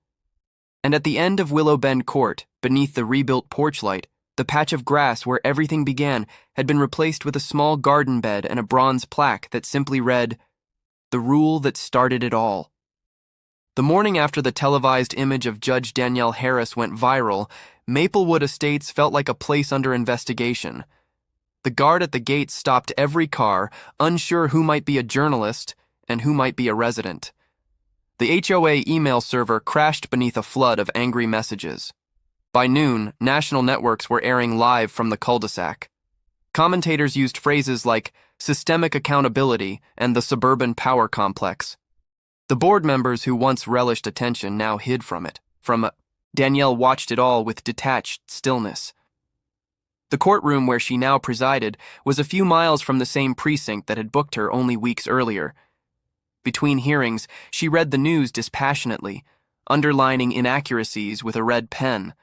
And at the end of Willow Bend Court, beneath the rebuilt porch light, the patch of grass where everything began had been replaced with a small garden bed and a bronze plaque that simply read, "The rule that started it all." The morning after the televised image of Judge Danielle Harris went viral, Maplewood Estates felt like a place under investigation. The guard at the gate stopped every car, unsure who might be a journalist and who might be a resident. The HOA email server crashed beneath a flood of angry messages. By noon, national networks were airing live from the cul-de-sac. Commentators used phrases like systemic accountability and the suburban power complex. The board members who once relished attention now hid from it. Danielle watched it all with detached stillness. The courtroom where she now presided was a few miles from the same precinct that had booked her only weeks earlier. Between hearings, she read the news dispassionately, underlining inaccuracies with a red pen.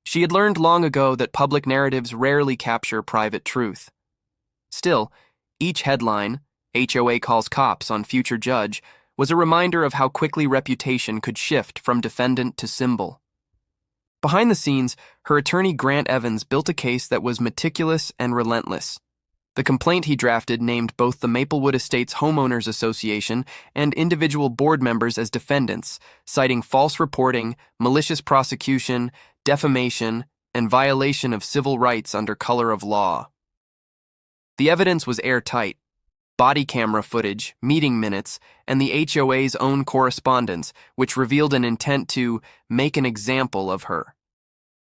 She had learned long ago that public narratives rarely capture private truth. Still, each headline, "HOA calls cops on future judge," was a reminder of how quickly reputation could shift from defendant to symbol. Behind the scenes, her attorney Grant Evans built a case that was meticulous and relentless. The complaint he drafted named both the Maplewood Estates Homeowners Association and individual board members as defendants, citing false reporting, malicious prosecution, defamation, and violation of civil rights under color of law. The evidence was airtight. Body camera footage, meeting minutes, and the HOA's own correspondence, which revealed an intent to make an example of her.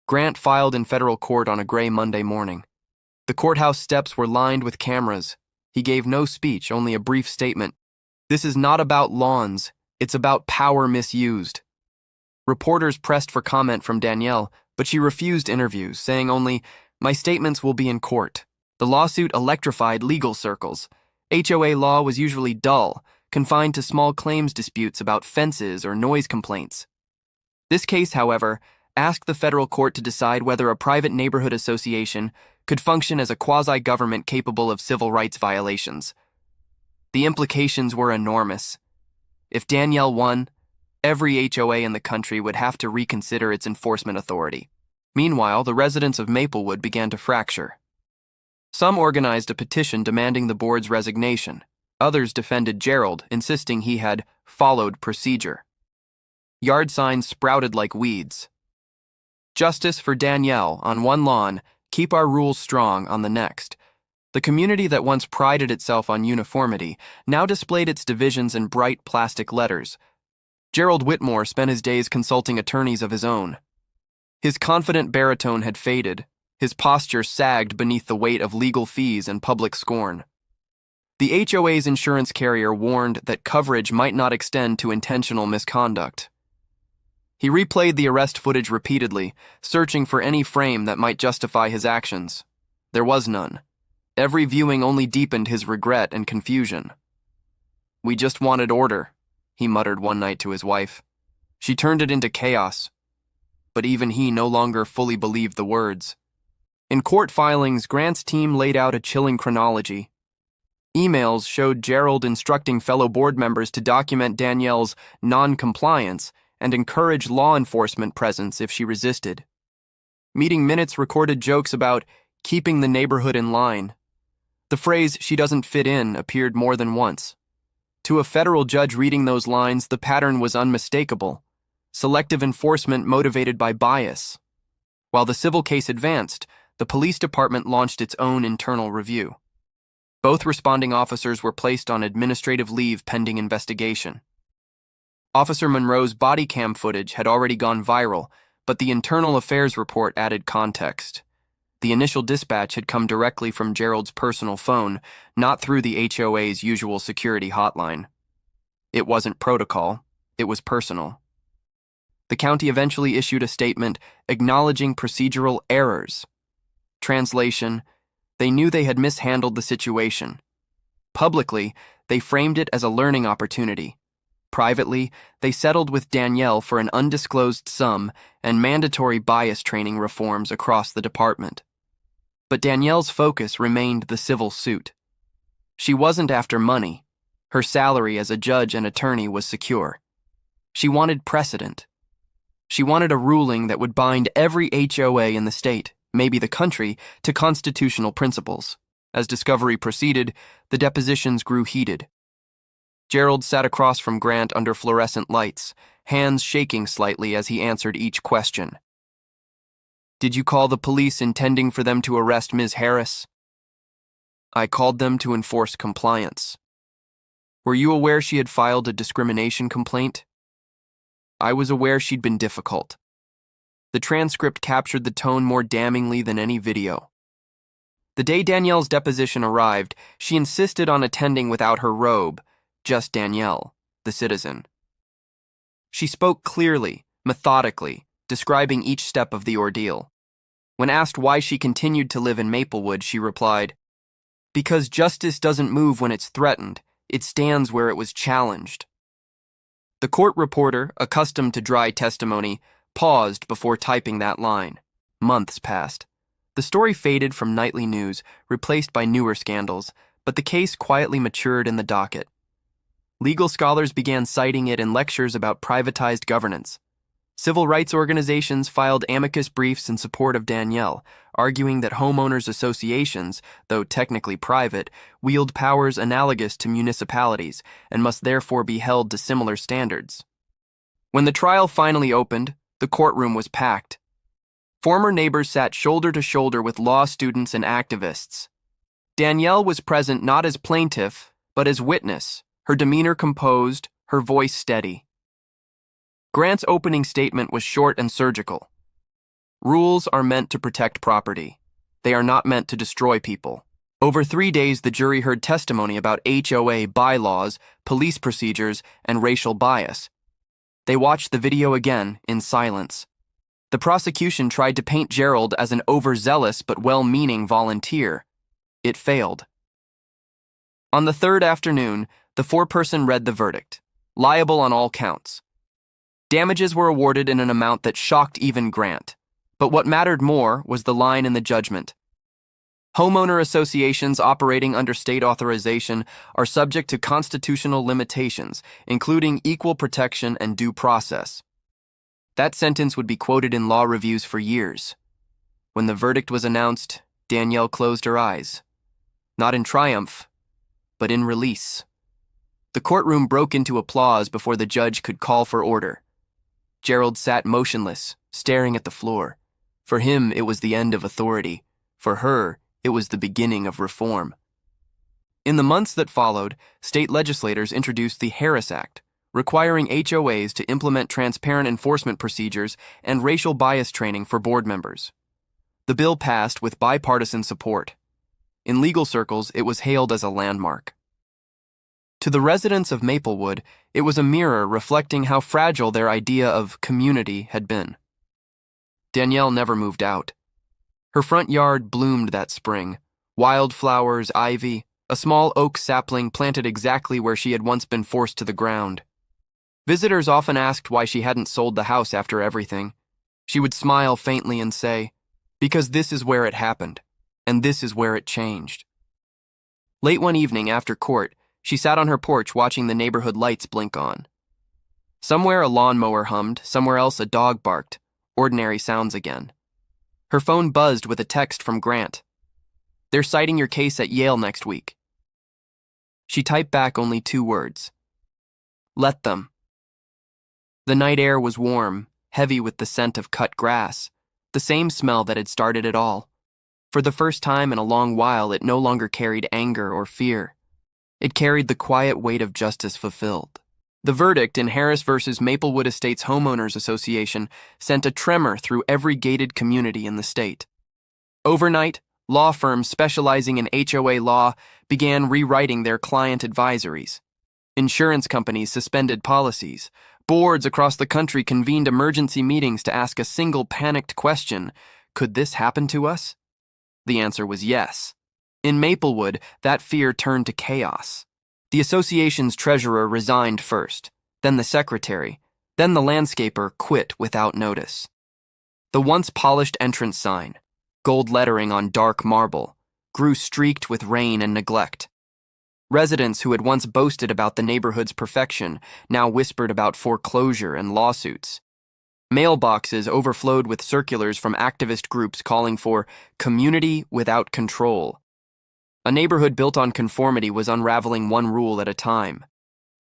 Grant filed in federal court on a gray Monday morning. The courthouse steps were lined with cameras. He gave no speech, only a brief statement. "This is not about lawns. It's about power misused." Reporters pressed for comment from Danielle, but she refused interviews, saying only, "My statements will be in court." The lawsuit electrified legal circles. HOA law was usually dull, confined to small claims disputes about fences or noise complaints. This case, however, asked the federal court to decide whether a private neighborhood association could function as a quasi-government capable of civil rights violations. The implications were enormous. If Danielle won, Every HOA in the country would have to reconsider its enforcement authority. Meanwhile, the residents of Maplewood began to fracture. Some organized a petition demanding the board's resignation. Others defended Gerald, insisting he had followed procedure. Yard signs sprouted like weeds. Justice for Danielle on one lawn, keep our rules strong on the next. The community that once prided itself on uniformity now displayed its divisions in bright plastic letters. Gerald Whitmore spent his days consulting attorneys of his own. His confident baritone had faded. His posture sagged beneath the weight of legal fees and public scorn. The HOA's insurance carrier warned that coverage might not extend to intentional misconduct. He replayed the arrest footage repeatedly, searching for any frame that might justify his actions. There was none. Every viewing only deepened his regret and confusion. "We just wanted order," he muttered one night to his wife. She turned it into chaos. But even he no longer fully believed the words. In court filings, Grant's team laid out a chilling chronology. Emails showed Gerald instructing fellow board members to document Danielle's non-compliance and encourage law enforcement presence if she resisted. Meeting minutes recorded jokes about keeping the neighborhood in line. The phrase, "she doesn't fit in," appeared more than once. To a federal judge reading those lines, the pattern was unmistakable. Selective enforcement motivated by bias. While the civil case advanced, the police department launched its own internal review. Both responding officers were placed on administrative leave pending investigation. Officer Monroe's body cam footage had already gone viral, but the internal affairs report added context. The initial dispatch had come directly from Gerald's personal phone, not through the HOA's usual security hotline. It wasn't protocol, it was personal. The county eventually issued a statement acknowledging procedural errors. Translation: they knew they had mishandled the situation. Publicly, they framed it as a learning opportunity. Privately, they settled with Danielle for an undisclosed sum and mandatory bias training reforms across the department. But Danielle's focus remained the civil suit. She wasn't after money. Her salary as a judge and attorney was secure. She wanted precedent. She wanted a ruling that would bind every HOA in the state, maybe the country, to constitutional principles. As discovery proceeded, the depositions grew heated. Gerald sat across from Grant under fluorescent lights, hands shaking slightly as he answered each question. "Did you call the police intending for them to arrest Ms. Harris?" "I called them to enforce compliance." "Were you aware she had filed a discrimination complaint?" "I was aware she'd been difficult." The transcript captured the tone more damningly than any video. The day Danielle's deposition arrived, she insisted on attending without her robe, just Danielle, the citizen. She spoke clearly, methodically, describing each step of the ordeal. When asked why she continued to live in Maplewood, she replied, "Because justice doesn't move when it's threatened, it stands where it was challenged." The court reporter, accustomed to dry testimony, paused before typing that line. Months passed. The story faded from nightly news, replaced by newer scandals, but the case quietly matured in the docket. Legal scholars began citing it in lectures about privatized governance. Civil rights organizations filed amicus briefs in support of Danielle, arguing that homeowners associations, though technically private, wield powers analogous to municipalities and must therefore be held to similar standards. When the trial finally opened, the courtroom was packed. Former neighbors sat shoulder to shoulder with law students and activists. Danielle was present not as plaintiff, but as witness, her demeanor composed, her voice steady. Grant's opening statement was short and surgical. Rules are meant to protect property. They are not meant to destroy people. Over 3 days, the jury heard testimony about HOA bylaws, police procedures, and racial bias. They watched the video again in silence. The prosecution tried to paint Gerald as an overzealous but well-meaning volunteer. It failed. On the third afternoon, the foreperson read the verdict, liable on all counts. Damages were awarded in an amount that shocked even Grant. But what mattered more was the line in the judgment. Homeowner associations operating under state authorization are subject to constitutional limitations, including equal protection and due process. That sentence would be quoted in law reviews for years. When the verdict was announced, Danielle closed her eyes. Not in triumph, but in release. The courtroom broke into applause before the judge could call for order. Gerald sat motionless, staring at the floor. For him, it was the end of authority. For her, it was the beginning of reform. In the months that followed, state legislators introduced the Harris Act, requiring HOAs to implement transparent enforcement procedures and racial bias training for board members. The bill passed with bipartisan support. In legal circles, it was hailed as a landmark. To the residents of Maplewood, it was a mirror reflecting how fragile their idea of community had been. Danielle never moved out. Her front yard bloomed that spring. Wildflowers, ivy, a small oak sapling planted exactly where she had once been forced to the ground. Visitors often asked why she hadn't sold the house after everything. She would smile faintly and say, "Because this is where it happened, and this is where it changed." Late one evening after court, she sat on her porch watching the neighborhood lights blink on. Somewhere a lawnmower hummed, somewhere else a dog barked. Ordinary sounds again. Her phone buzzed with a text from Grant. "They're citing your case at Yale next week." She typed back only 2 words. "Let them." The night air was warm, heavy with the scent of cut grass, the same smell that had started it all. For the first time in a long while, it no longer carried anger or fear. It carried the quiet weight of justice fulfilled. The verdict in Harris versus Maplewood Estates Homeowners Association sent a tremor through every gated community in the state. Overnight, law firms specializing in HOA law began rewriting their client advisories. Insurance companies suspended policies. Boards across the country convened emergency meetings to ask a single panicked question: could this happen to us? The answer was yes. In Maplewood, that fear turned to chaos. The association's treasurer resigned first, then the secretary, then the landscaper quit without notice. The once polished entrance sign, gold lettering on dark marble, grew streaked with rain and neglect. Residents who had once boasted about the neighborhood's perfection now whispered about foreclosure and lawsuits. Mailboxes overflowed with circulars from activist groups calling for community without control. A neighborhood built on conformity was unraveling one rule at a time.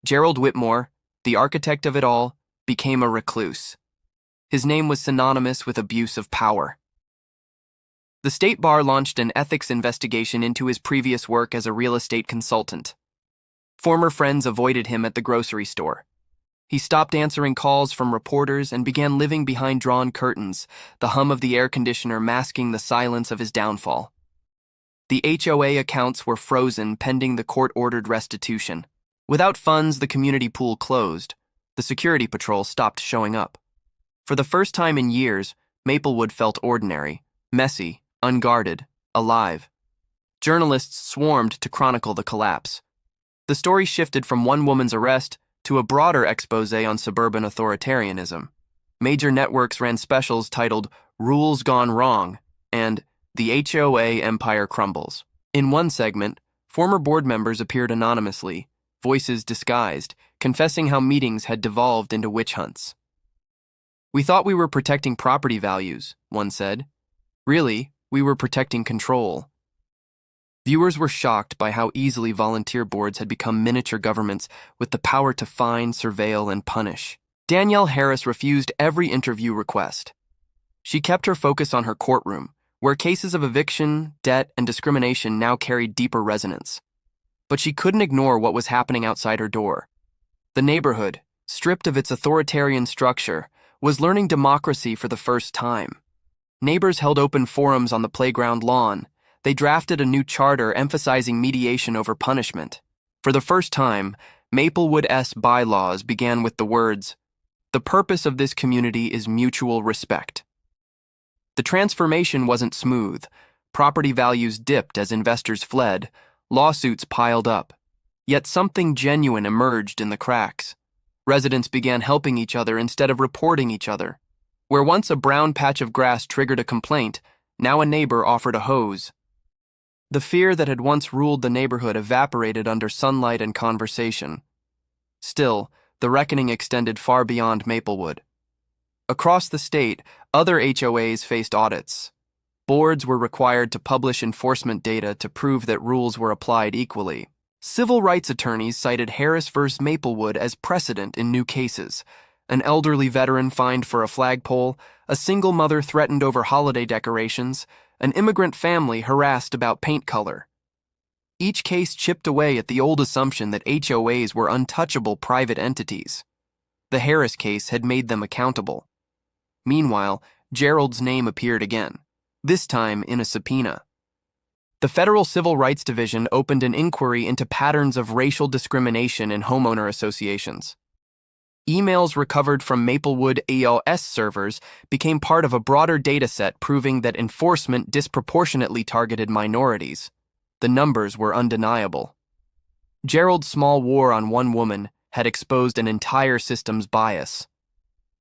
Gerald Whitmore, the architect of it all, became a recluse. His name was synonymous with abuse of power. The state bar launched an ethics investigation into his previous work as a real estate consultant. Former friends avoided him at the grocery store. He stopped answering calls from reporters and began living behind drawn curtains, the hum of the air conditioner masking the silence of his downfall. The HOA accounts were frozen pending the court-ordered restitution. Without funds, the community pool closed. The security patrol stopped showing up. For the first time in years, Maplewood felt ordinary, messy, unguarded, alive. Journalists swarmed to chronicle the collapse. The story shifted from one woman's arrest to a broader expose on suburban authoritarianism. Major networks ran specials titled "Rules Gone Wrong" and "The HOA Empire Crumbles." In one segment, former board members appeared anonymously, voices disguised, confessing how meetings had devolved into witch hunts. "We thought we were protecting property values," one said. "Really, we were protecting control." Viewers were shocked by how easily volunteer boards had become miniature governments with the power to fine, surveil, and punish. Danielle Harris refused every interview request. She kept her focus on her courtroom, where cases of eviction, debt, and discrimination now carried deeper resonance. But she couldn't ignore what was happening outside her door. The neighborhood, stripped of its authoritarian structure, was learning democracy for the first time. Neighbors held open forums on the playground lawn. They drafted a new charter emphasizing mediation over punishment. For the first time, Maplewood's bylaws began with the words, "The purpose of this community is mutual respect." The transformation wasn't smooth. Property values dipped as investors fled. Lawsuits piled up. Yet something genuine emerged in the cracks. Residents began helping each other instead of reporting each other. Where once a brown patch of grass triggered a complaint, now a neighbor offered a hose. The fear that had once ruled the neighborhood evaporated under sunlight and conversation. Still, the reckoning extended far beyond Maplewood. Across the state, other HOAs faced audits. Boards were required to publish enforcement data to prove that rules were applied equally. Civil rights attorneys cited Harris v. Maplewood as precedent in new cases. An elderly veteran fined for a flagpole, a single mother threatened over holiday decorations, an immigrant family harassed about paint color. Each case chipped away at the old assumption that HOAs were untouchable private entities. The Harris case had made them accountable. Meanwhile, Gerald's name appeared again, this time in a subpoena. The Federal Civil Rights Division opened an inquiry into patterns of racial discrimination in homeowner associations. Emails recovered from Maplewood EOS servers became part of a broader dataset proving that enforcement disproportionately targeted minorities. The numbers were undeniable. Gerald's small war on one woman had exposed an entire system's bias.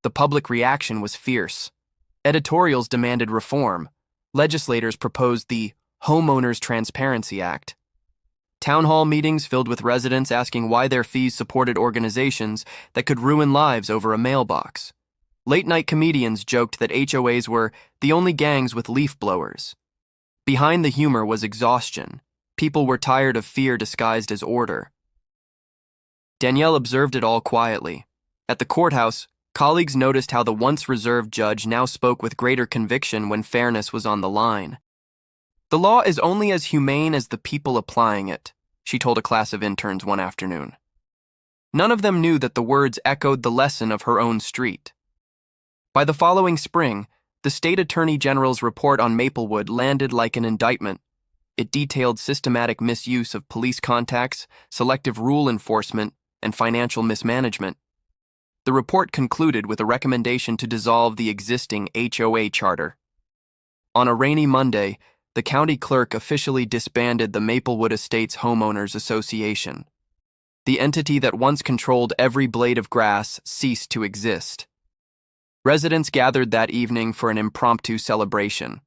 The public reaction was fierce. Editorials demanded reform. Legislators proposed the Homeowners Transparency Act. Town hall meetings filled with residents asking why their fees supported organizations that could ruin lives over a mailbox. Late-night comedians joked that HOAs were the only gangs with leaf blowers. Behind the humor was exhaustion. People were tired of fear disguised as order. Danielle observed it all quietly. At the courthouse, colleagues noticed how the once reserved judge now spoke with greater conviction when fairness was on the line. The law is only as humane as the people applying it, she told a class of interns one afternoon. None of them knew that the words echoed the lesson of her own street. By the following spring, the state attorney general's report on Maplewood landed like an indictment. It detailed systematic misuse of police contacts, selective rule enforcement, and financial mismanagement. The report concluded with a recommendation to dissolve the existing HOA charter. On a rainy Monday, the county clerk officially disbanded the Maplewood Estates Homeowners Association. The entity that once controlled every blade of grass ceased to exist. Residents gathered that evening for an impromptu celebration.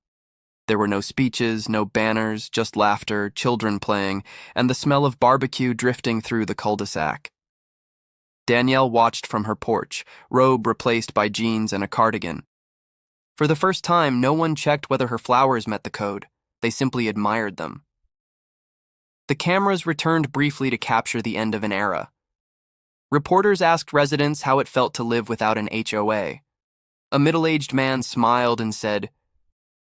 There were no speeches, no banners, just laughter, children playing, and the smell of barbecue drifting through the cul-de-sac. Danielle watched from her porch, robe replaced by jeans and a cardigan. For the first time, no one checked whether her flowers met the code. They simply admired them. The cameras returned briefly to capture the end of an era. Reporters asked residents how it felt to live without an HOA. A middle-aged man smiled and said,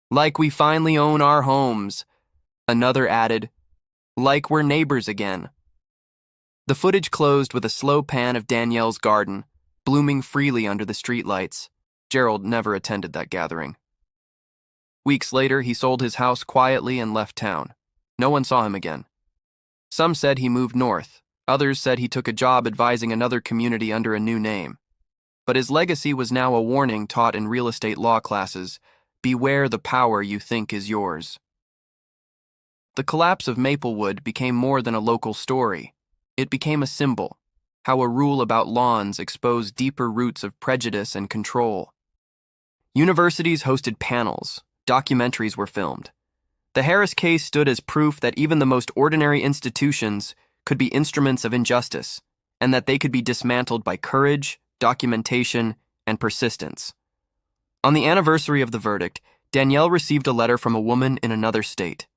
"Like we finally own our homes." Another added, "Like we're neighbors again." The footage closed with a slow pan of Danielle's garden, blooming freely under the streetlights. Gerald never attended that gathering. Weeks later, he sold his house quietly and left town. No one saw him again. Some said he moved north. Others said he took a job advising another community under a new name. But his legacy was now a warning taught in real estate law classes: beware the power you think is yours. The collapse of Maplewood became more than a local story. It became a symbol, how a rule about lawns exposed deeper roots of prejudice and control. Universities hosted panels. Documentaries were filmed. The Harris case stood as proof that even the most ordinary institutions could be instruments of injustice, and that they could be dismantled by courage, documentation, and persistence. On the anniversary of the verdict, Danielle received a letter from a woman in another state.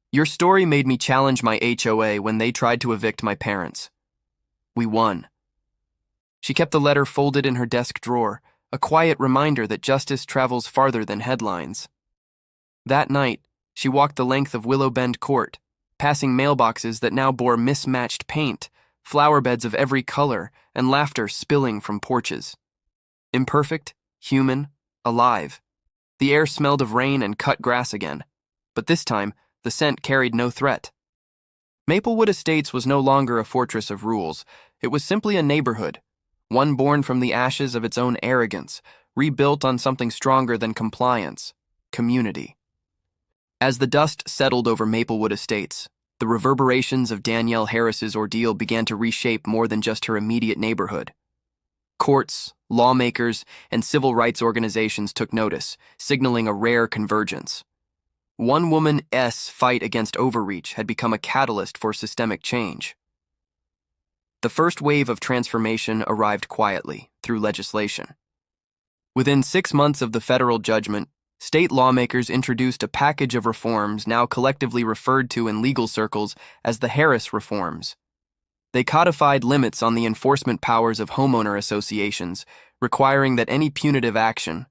"Your story made me challenge my HOA when they tried to evict my parents. We won." She kept the letter folded in her desk drawer, a quiet reminder that justice travels farther than headlines. That night, she walked the length of Willow Bend Court, passing mailboxes that now bore mismatched paint, flower beds of every color, and laughter spilling from porches. Imperfect, human, alive. The air smelled of rain and cut grass again, but this time, the scent carried no threat. Maplewood Estates was no longer a fortress of rules. It was simply a neighborhood, one born from the ashes of its own arrogance, rebuilt on something stronger than compliance: community. As the dust settled over Maplewood Estates, the reverberations of Danielle Harris's ordeal began to reshape more than just her immediate neighborhood. Courts, lawmakers, and civil rights organizations took notice, signaling a rare convergence. one woman's fight against overreach had become a catalyst for systemic change. The first wave of transformation arrived quietly, through legislation. Within 6 months of the federal judgment, state lawmakers introduced a package of reforms now collectively referred to in legal circles as the Harris reforms. They codified limits on the enforcement powers of homeowner associations, requiring that any punitive action,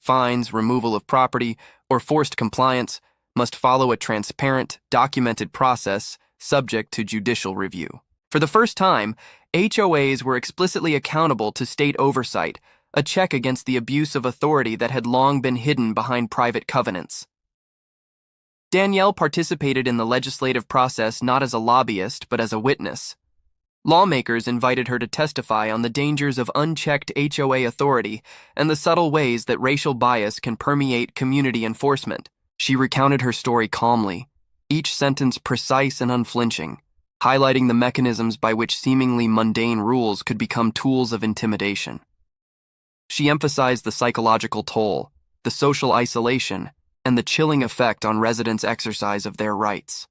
fines, removal of property, or forced compliance must follow a transparent, documented process subject to judicial review. For the first time, HOAs were explicitly accountable to state oversight, a check against the abuse of authority that had long been hidden behind private covenants. Danielle participated in the legislative process not as a lobbyist, but as a witness. Lawmakers invited her to testify on the dangers of unchecked HOA authority and the subtle ways that racial bias can permeate community enforcement. She recounted her story calmly, each sentence precise and unflinching, highlighting the mechanisms by which seemingly mundane rules could become tools of intimidation. She emphasized the psychological toll, the social isolation, and the chilling effect on residents' exercise of their rights.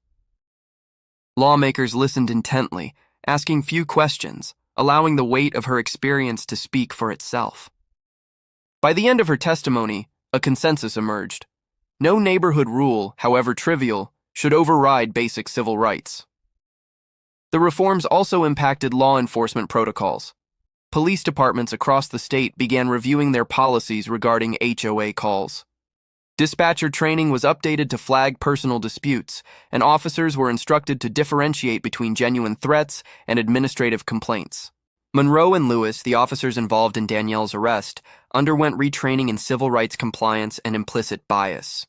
Lawmakers listened intently, asking few questions, allowing the weight of her experience to speak for itself. By the end of her testimony, a consensus emerged. No neighborhood rule, however trivial, should override basic civil rights. The reforms also impacted law enforcement protocols. Police departments across the state began reviewing their policies regarding HOA calls. Dispatcher training was updated to flag personal disputes, and officers were instructed to differentiate between genuine threats and administrative complaints. Monroe and Lewis, the officers involved in Danielle's arrest, underwent retraining in civil rights compliance and implicit bias.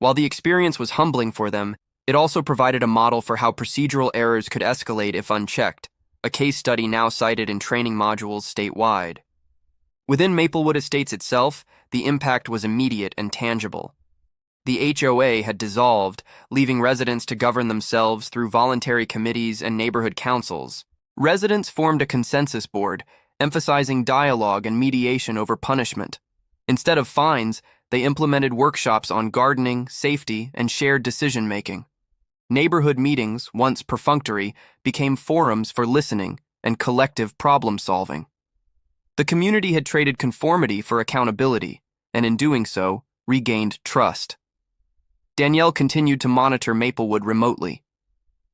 While the experience was humbling for them, it also provided a model for how procedural errors could escalate if unchecked, a case study now cited in training modules statewide. Within Maplewood Estates itself, the impact was immediate and tangible. The HOA had dissolved, leaving residents to govern themselves through voluntary committees and neighborhood councils. Residents formed a consensus board, emphasizing dialogue and mediation over punishment. Instead of fines, they implemented workshops on gardening, safety, and shared decision-making. Neighborhood meetings, once perfunctory, became forums for listening and collective problem-solving. The community had traded conformity for accountability, and in doing so, regained trust. Danielle continued to monitor Maplewood remotely.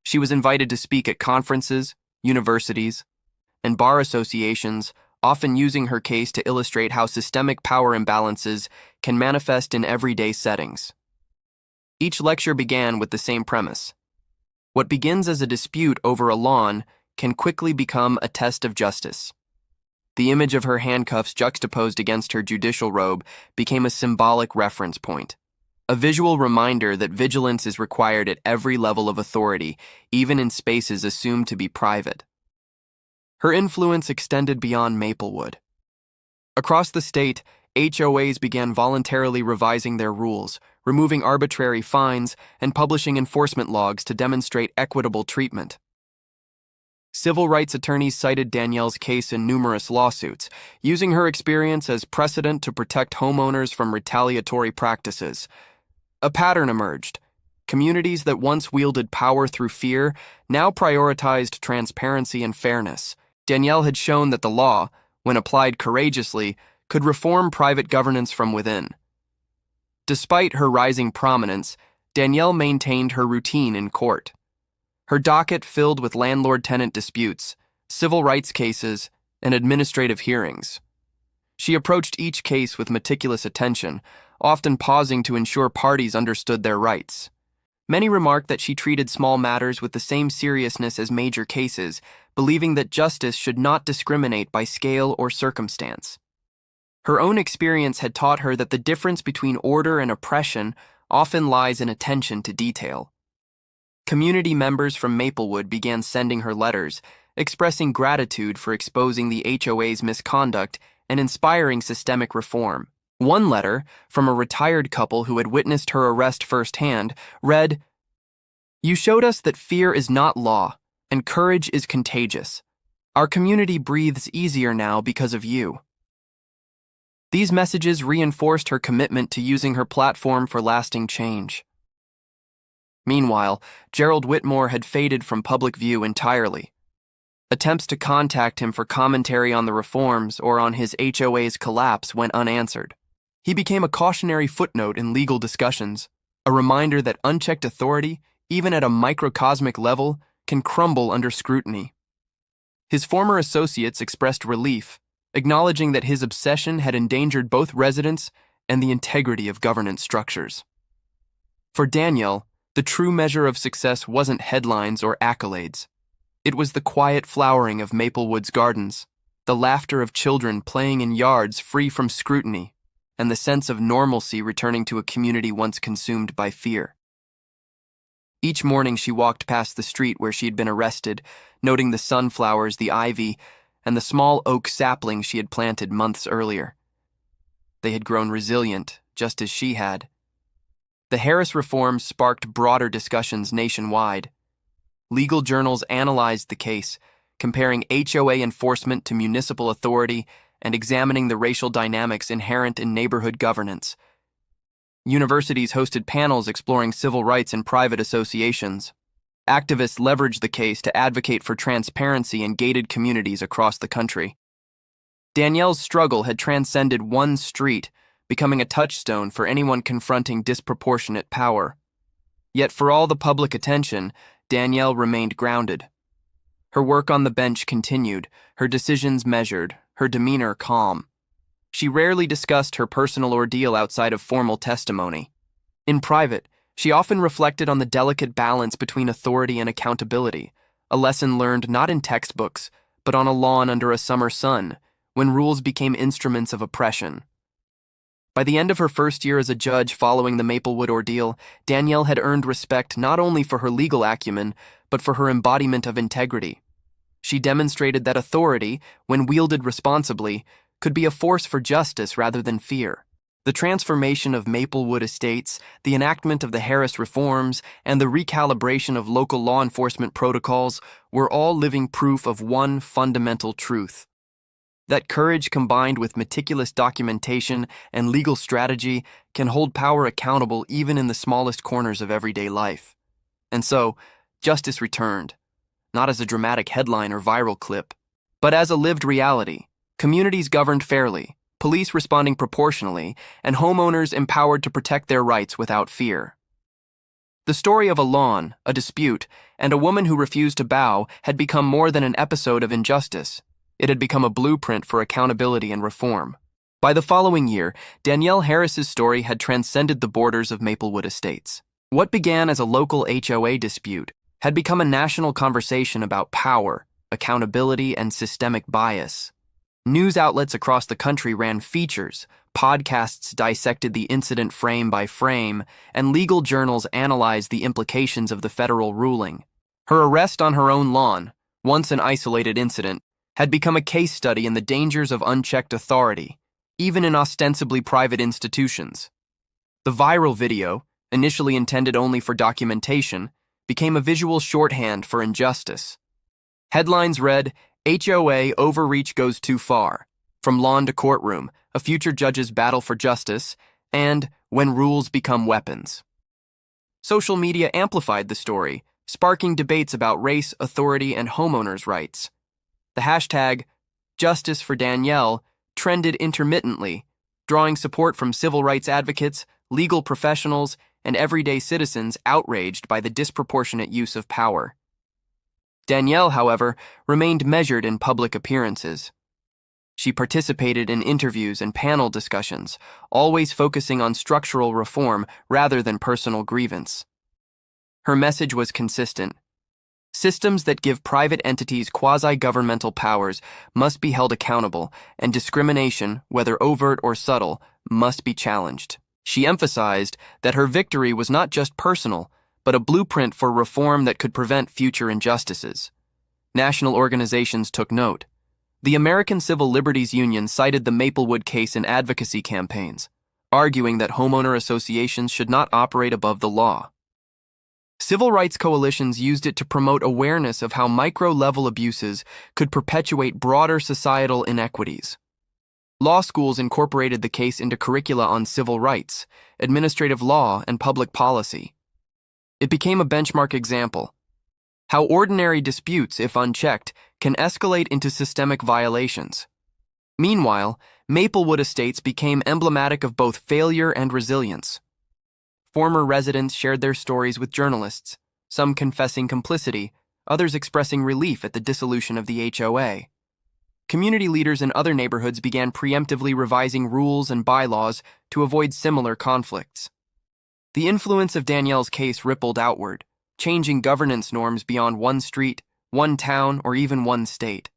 She was invited to speak at conferences, universities, and bar associations, often using her case to illustrate how systemic power imbalances can manifest in everyday settings. Each lecture began with the same premise. What begins as a dispute over a lawn can quickly become a test of justice. The image of her handcuffs juxtaposed against her judicial robe became a symbolic reference point, a visual reminder that vigilance is required at every level of authority, even in spaces assumed to be private. Her influence extended beyond Maplewood. Across the state, HOAs began voluntarily revising their rules, removing arbitrary fines, and publishing enforcement logs to demonstrate equitable treatment. Civil rights attorneys cited Danielle's case in numerous lawsuits, using her experience as precedent to protect homeowners from retaliatory practices. A pattern emerged. Communities that once wielded power through fear now prioritized transparency and fairness. Danielle had shown that the law, when applied courageously, could reform private governance from within. Despite her rising prominence, Danielle maintained her routine in court. Her docket filled with landlord-tenant disputes, civil rights cases, and administrative hearings. She approached each case with meticulous attention, often pausing to ensure parties understood their rights. Many remarked that she treated small matters with the same seriousness as major cases, believing that justice should not discriminate by scale or circumstance. Her own experience had taught her that the difference between order and oppression often lies in attention to detail. Community members from Maplewood began sending her letters, expressing gratitude for exposing the HOA's misconduct and inspiring systemic reform. One letter, from a retired couple who had witnessed her arrest firsthand, read, "You showed us that fear is not law, and courage is contagious. Our community breathes easier now because of you." These messages reinforced her commitment to using her platform for lasting change. Meanwhile, Gerald Whitmore had faded from public view entirely. Attempts to contact him for commentary on the reforms or on his HOA's collapse went unanswered. He became a cautionary footnote in legal discussions, a reminder that unchecked authority, even at a microcosmic level, can crumble under scrutiny. His former associates expressed relief, acknowledging that his obsession had endangered both residents and the integrity of governance structures. For Danielle, the true measure of success wasn't headlines or accolades. It was the quiet flowering of Maplewood's gardens, the laughter of children playing in yards free from scrutiny, and the sense of normalcy returning to a community once consumed by fear. Each morning she walked past the street where she had been arrested, noting the sunflowers, the ivy, and the small oak saplings she had planted months earlier. They had grown resilient, just as she had. The Harris reforms sparked broader discussions nationwide. Legal journals analyzed the case, comparing HOA enforcement to municipal authority and examining the racial dynamics inherent in neighborhood governance. Universities hosted panels exploring civil rights in private associations. Activists leveraged the case to advocate for transparency in gated communities across the country. Danielle's struggle had transcended one street, becoming a touchstone for anyone confronting disproportionate power. Yet for all the public attention, Danielle remained grounded. Her work on the bench continued, her decisions measured, her demeanor calm. She rarely discussed her personal ordeal outside of formal testimony. In private, she often reflected on the delicate balance between authority and accountability, a lesson learned not in textbooks, but on a lawn under a summer sun, when rules became instruments of oppression. By the end of her first year as a judge following the Maplewood ordeal, Danielle had earned respect not only for her legal acumen, but for her embodiment of integrity. She demonstrated that authority, when wielded responsibly, could be a force for justice rather than fear. The transformation of Maplewood estates, the enactment of the Harris reforms, and the recalibration of local law enforcement protocols were all living proof of one fundamental truth: that courage combined with meticulous documentation and legal strategy can hold power accountable even in the smallest corners of everyday life. And so, justice returned, not as a dramatic headline or viral clip, but as a lived reality. Communities governed fairly, police responding proportionally, and homeowners empowered to protect their rights without fear. The story of a lawn, a dispute, and a woman who refused to bow had become more than an episode of injustice. It had become a blueprint for accountability and reform. By the following year, Danielle Harris's story had transcended the borders of Maplewood Estates. What began as a local HOA dispute had become a national conversation about power, accountability, and systemic bias. News outlets across the country ran features, podcasts dissected the incident frame by frame, and legal journals analyzed the implications of the federal ruling. Her arrest on her own lawn, once an isolated incident, had become a case study in the dangers of unchecked authority, even in ostensibly private institutions. The viral video, initially intended only for documentation, became a visual shorthand for injustice. Headlines read, "HOA overreach goes too far," "From lawn to courtroom, a future judge's battle for justice," and "When rules become weapons." Social media amplified the story, sparking debates about race, authority, and homeowners' rights. The hashtag Justice for Danielle trended intermittently, drawing support from civil rights advocates, legal professionals, and everyday citizens outraged by the disproportionate use of power. Danielle, however, remained measured in public appearances. She participated in interviews and panel discussions, always focusing on structural reform rather than personal grievance. Her message was consistent. Systems that give private entities quasi-governmental powers must be held accountable, and discrimination, whether overt or subtle, must be challenged. She emphasized that her victory was not just personal, but a blueprint for reform that could prevent future injustices. National organizations took note. The American Civil Liberties Union cited the Maplewood case in advocacy campaigns, arguing that homeowner associations should not operate above the law. Civil rights coalitions used it to promote awareness of how micro-level abuses could perpetuate broader societal inequities. Law schools incorporated the case into curricula on civil rights, administrative law, and public policy. It became a benchmark example. How ordinary disputes, if unchecked, can escalate into systemic violations. Meanwhile, Maplewood Estates became emblematic of both failure and resilience. Former residents shared their stories with journalists, some confessing complicity, others expressing relief at the dissolution of the HOA. Community leaders in other neighborhoods began preemptively revising rules and bylaws to avoid similar conflicts. The influence of Danielle's case rippled outward, changing governance norms beyond one street, one town, or even one state.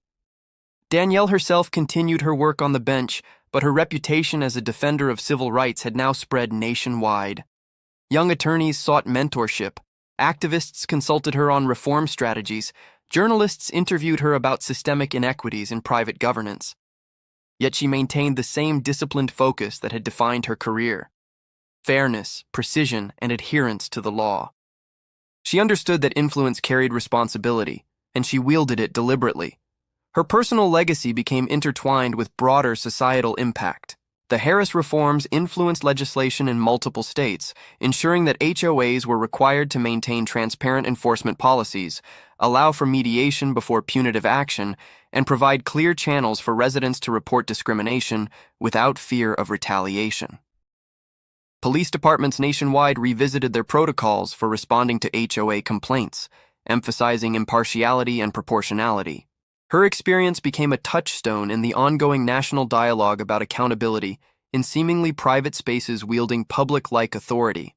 Danielle herself continued her work on the bench, but her reputation as a defender of civil rights had now spread nationwide. Young attorneys sought mentorship, activists consulted her on reform strategies, journalists interviewed her about systemic inequities in private governance. Yet she maintained the same disciplined focus that had defined her career: fairness, precision, and adherence to the law. She understood that influence carried responsibility, and she wielded it deliberately. Her personal legacy became intertwined with broader societal impact. The Harris reforms influenced legislation in multiple states, ensuring that HOAs were required to maintain transparent enforcement policies, allow for mediation before punitive action, and provide clear channels for residents to report discrimination without fear of retaliation. Police departments nationwide revisited their protocols for responding to HOA complaints, emphasizing impartiality and proportionality. Her experience became a touchstone in the ongoing national dialogue about accountability in seemingly private spaces wielding public-like authority.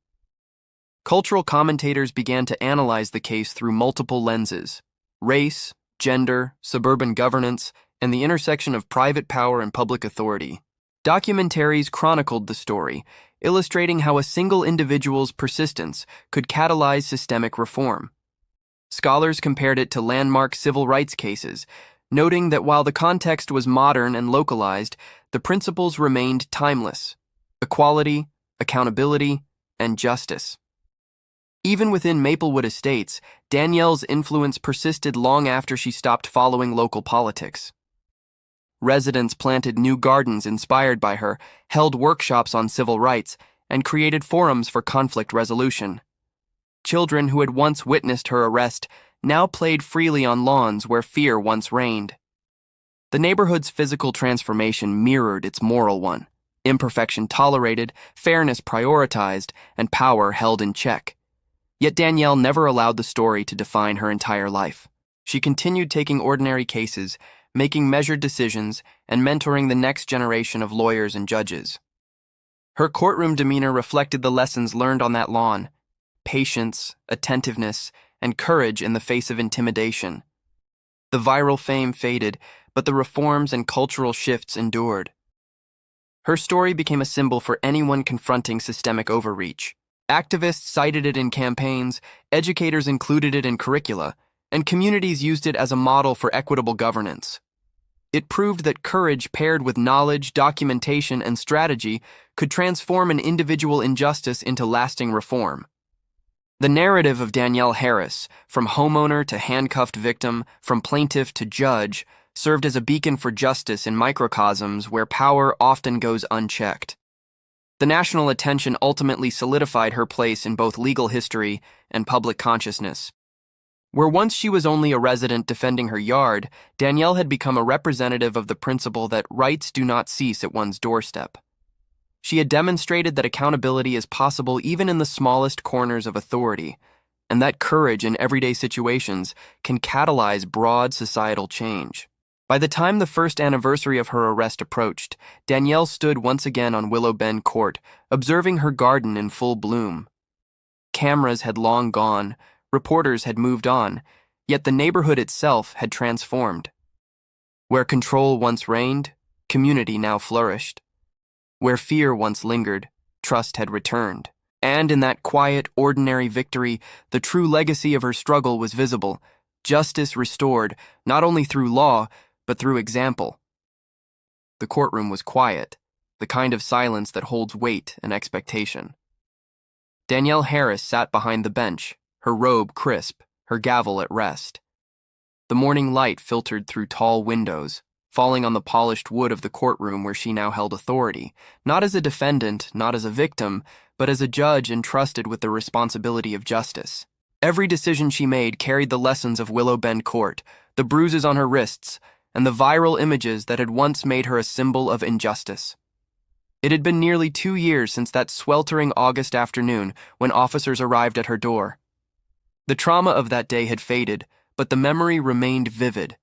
Cultural commentators began to analyze the case through multiple lenses: race, gender, suburban governance, and the intersection of private power and public authority. Documentaries chronicled the story, illustrating how a single individual's persistence could catalyze systemic reform. Scholars compared it to landmark civil rights cases, noting that while the context was modern and localized, the principles remained timeless: equality, accountability, and justice. Even within Maplewood Estates, Danielle's influence persisted long after she stopped following local politics. Residents planted new gardens inspired by her, held workshops on civil rights, and created forums for conflict resolution. Children who had once witnessed her arrest now played freely on lawns where fear once reigned. The neighborhood's physical transformation mirrored its moral one: imperfection tolerated, fairness prioritized, and power held in check. Yet Danielle never allowed the story to define her entire life. She continued taking ordinary cases, making measured decisions, and mentoring the next generation of lawyers and judges. Her courtroom demeanor reflected the lessons learned on that lawn: patience, attentiveness, and courage in the face of intimidation. The viral fame faded, but the reforms and cultural shifts endured. Her story became a symbol for anyone confronting systemic overreach. Activists cited it in campaigns, educators included it in curricula, and communities used it as a model for equitable governance. It proved that courage paired with knowledge, documentation, and strategy could transform an individual injustice into lasting reform. The narrative of Danielle Harris, from homeowner to handcuffed victim, from plaintiff to judge, served as a beacon for justice in microcosms where power often goes unchecked. The national attention ultimately solidified her place in both legal history and public consciousness. Where once she was only a resident defending her yard, Danielle had become a representative of the principle that rights do not cease at one's doorstep. She had demonstrated that accountability is possible even in the smallest corners of authority, and that courage in everyday situations can catalyze broad societal change. By the time the first anniversary of her arrest approached, Danielle stood once again on Willow Bend Court, observing her garden in full bloom. Cameras had long gone, reporters had moved on, yet the neighborhood itself had transformed. Where control once reigned, community now flourished. Where fear once lingered, trust had returned. And in that quiet, ordinary victory, the true legacy of her struggle was visible: justice restored, not only through law, but through example. The courtroom was quiet, the kind of silence that holds weight and expectation. Danielle Harris sat behind the bench, her robe crisp, her gavel at rest. The morning light filtered through tall windows, falling on the polished wood of the courtroom where she now held authority, not as a defendant, not as a victim, but as a judge entrusted with the responsibility of justice. Every decision she made carried the lessons of Willow Bend Court, the bruises on her wrists, and the viral images that had once made her a symbol of injustice. It had been nearly 2 years since that sweltering August afternoon when officers arrived at her door. The trauma of that day had faded, but the memory remained vivid.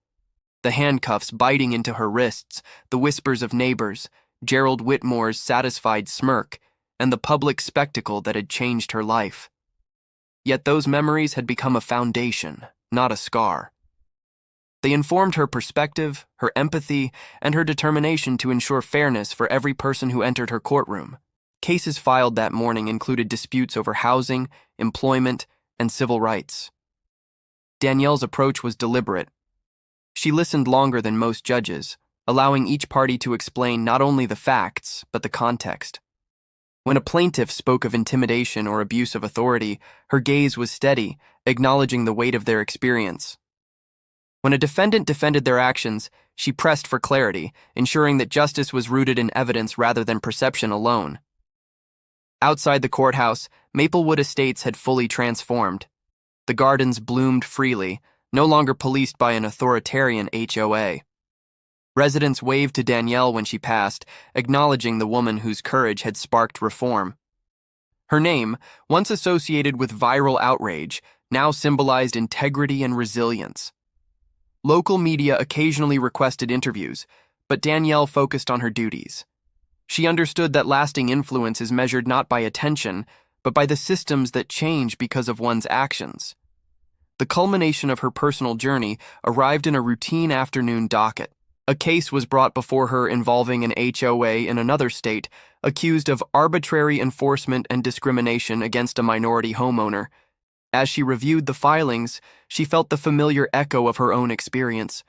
The handcuffs biting into her wrists, the whispers of neighbors, Gerald Whitmore's satisfied smirk, and the public spectacle that had changed her life. Yet those memories had become a foundation, not a scar. They informed her perspective, her empathy, and her determination to ensure fairness for every person who entered her courtroom. Cases filed that morning included disputes over housing, employment, and civil rights. Danielle's approach was deliberate. She listened longer than most judges, allowing each party to explain not only the facts, but the context. When a plaintiff spoke of intimidation or abuse of authority, her gaze was steady, acknowledging the weight of their experience. When a defendant defended their actions, she pressed for clarity, ensuring that justice was rooted in evidence rather than perception alone. Outside the courthouse, Maplewood Estates had fully transformed. The gardens bloomed freely, no longer policed by an authoritarian HOA. Residents waved to Danielle when she passed, acknowledging the woman whose courage had sparked reform. Her name, once associated with viral outrage, now symbolized integrity and resilience. Local media occasionally requested interviews, but Danielle focused on her duties. She understood that lasting influence is measured not by attention, but by the systems that change because of one's actions. The culmination of her personal journey arrived in a routine afternoon docket. A case was brought before her involving an HOA in another state, accused of arbitrary enforcement and discrimination against a minority homeowner. As she reviewed the filings, she felt the familiar echo of her own experience.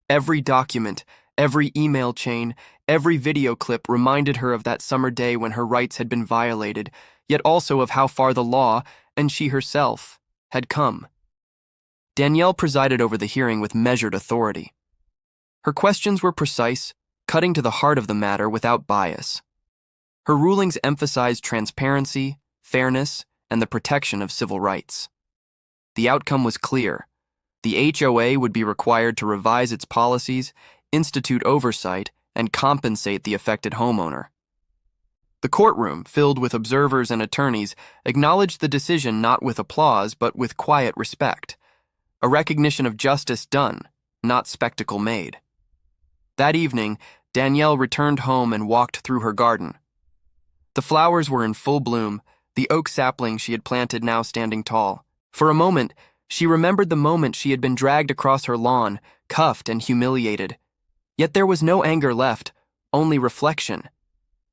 Every document, every email chain, every video clip reminded her of that summer day when her rights had been violated, yet also of how far the law, and she herself, had come. Danielle presided over the hearing with measured authority. Her questions were precise, cutting to the heart of the matter without bias. Her rulings emphasized transparency, fairness, and the protection of civil rights. The outcome was clear. The HOA would be required to revise its policies, institute oversight, and compensate the affected homeowner. The courtroom, filled with observers and attorneys, acknowledged the decision not with applause but with quiet respect, a recognition of justice done, not spectacle made. That evening, Danielle returned home and walked through her garden. The flowers were in full bloom, the oak sapling she had planted now standing tall. For a moment, she remembered the moment she had been dragged across her lawn, cuffed and humiliated. Yet there was no anger left, only reflection.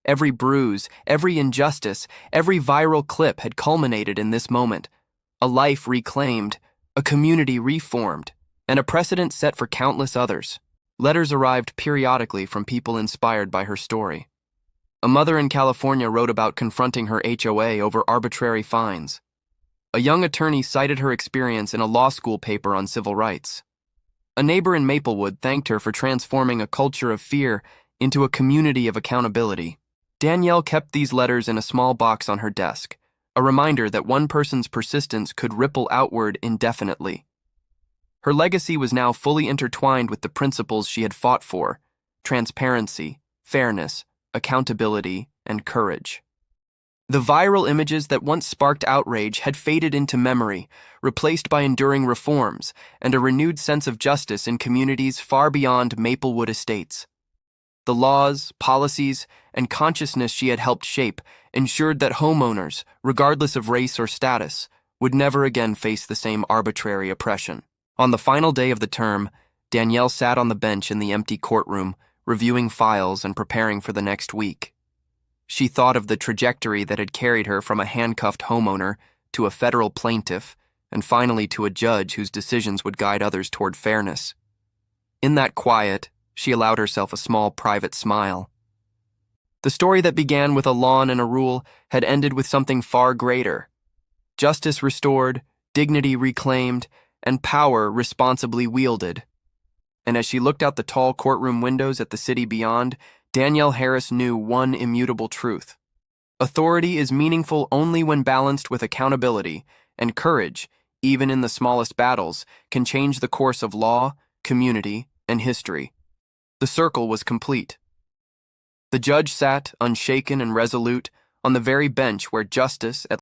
Every bruise, every injustice, every viral clip had culminated in this moment. A life reclaimed, a community reformed, and a precedent set for countless others. Letters arrived periodically from people inspired by her story. A mother in California wrote about confronting her HOA over arbitrary fines. A young attorney cited her experience in a law school paper on civil rights. A neighbor in Maplewood thanked her for transforming a culture of fear into a community of accountability. Danielle kept these letters in a small box on her desk, a reminder that one person's persistence could ripple outward indefinitely. Her legacy was now fully intertwined with the principles she had fought for: transparency, fairness, accountability, and courage. The viral images that once sparked outrage had faded into memory, replaced by enduring reforms and a renewed sense of justice in communities far beyond Maplewood Estates. The laws, policies, and consciousness she had helped shape ensured that homeowners, regardless of race or status, would never again face the same arbitrary oppression. On the final day of the term, Danielle sat on the bench in the empty courtroom, reviewing files and preparing for the next week. She thought of the trajectory that had carried her from a handcuffed homeowner to a federal plaintiff, and finally to a judge whose decisions would guide others toward fairness. In that quiet, she allowed herself a small private smile. The story that began with a lawn and a rule had ended with something far greater. Justice restored, dignity reclaimed, and power responsibly wielded. and as she looked out the tall courtroom windows at the city beyond, Danielle Harris knew one immutable truth. Authority is meaningful only when balanced with accountability, and courage, even in the smallest battles, can change the course of law, community, and history. The circle was complete. The judge sat, unshaken and resolute, on the very bench where justice, at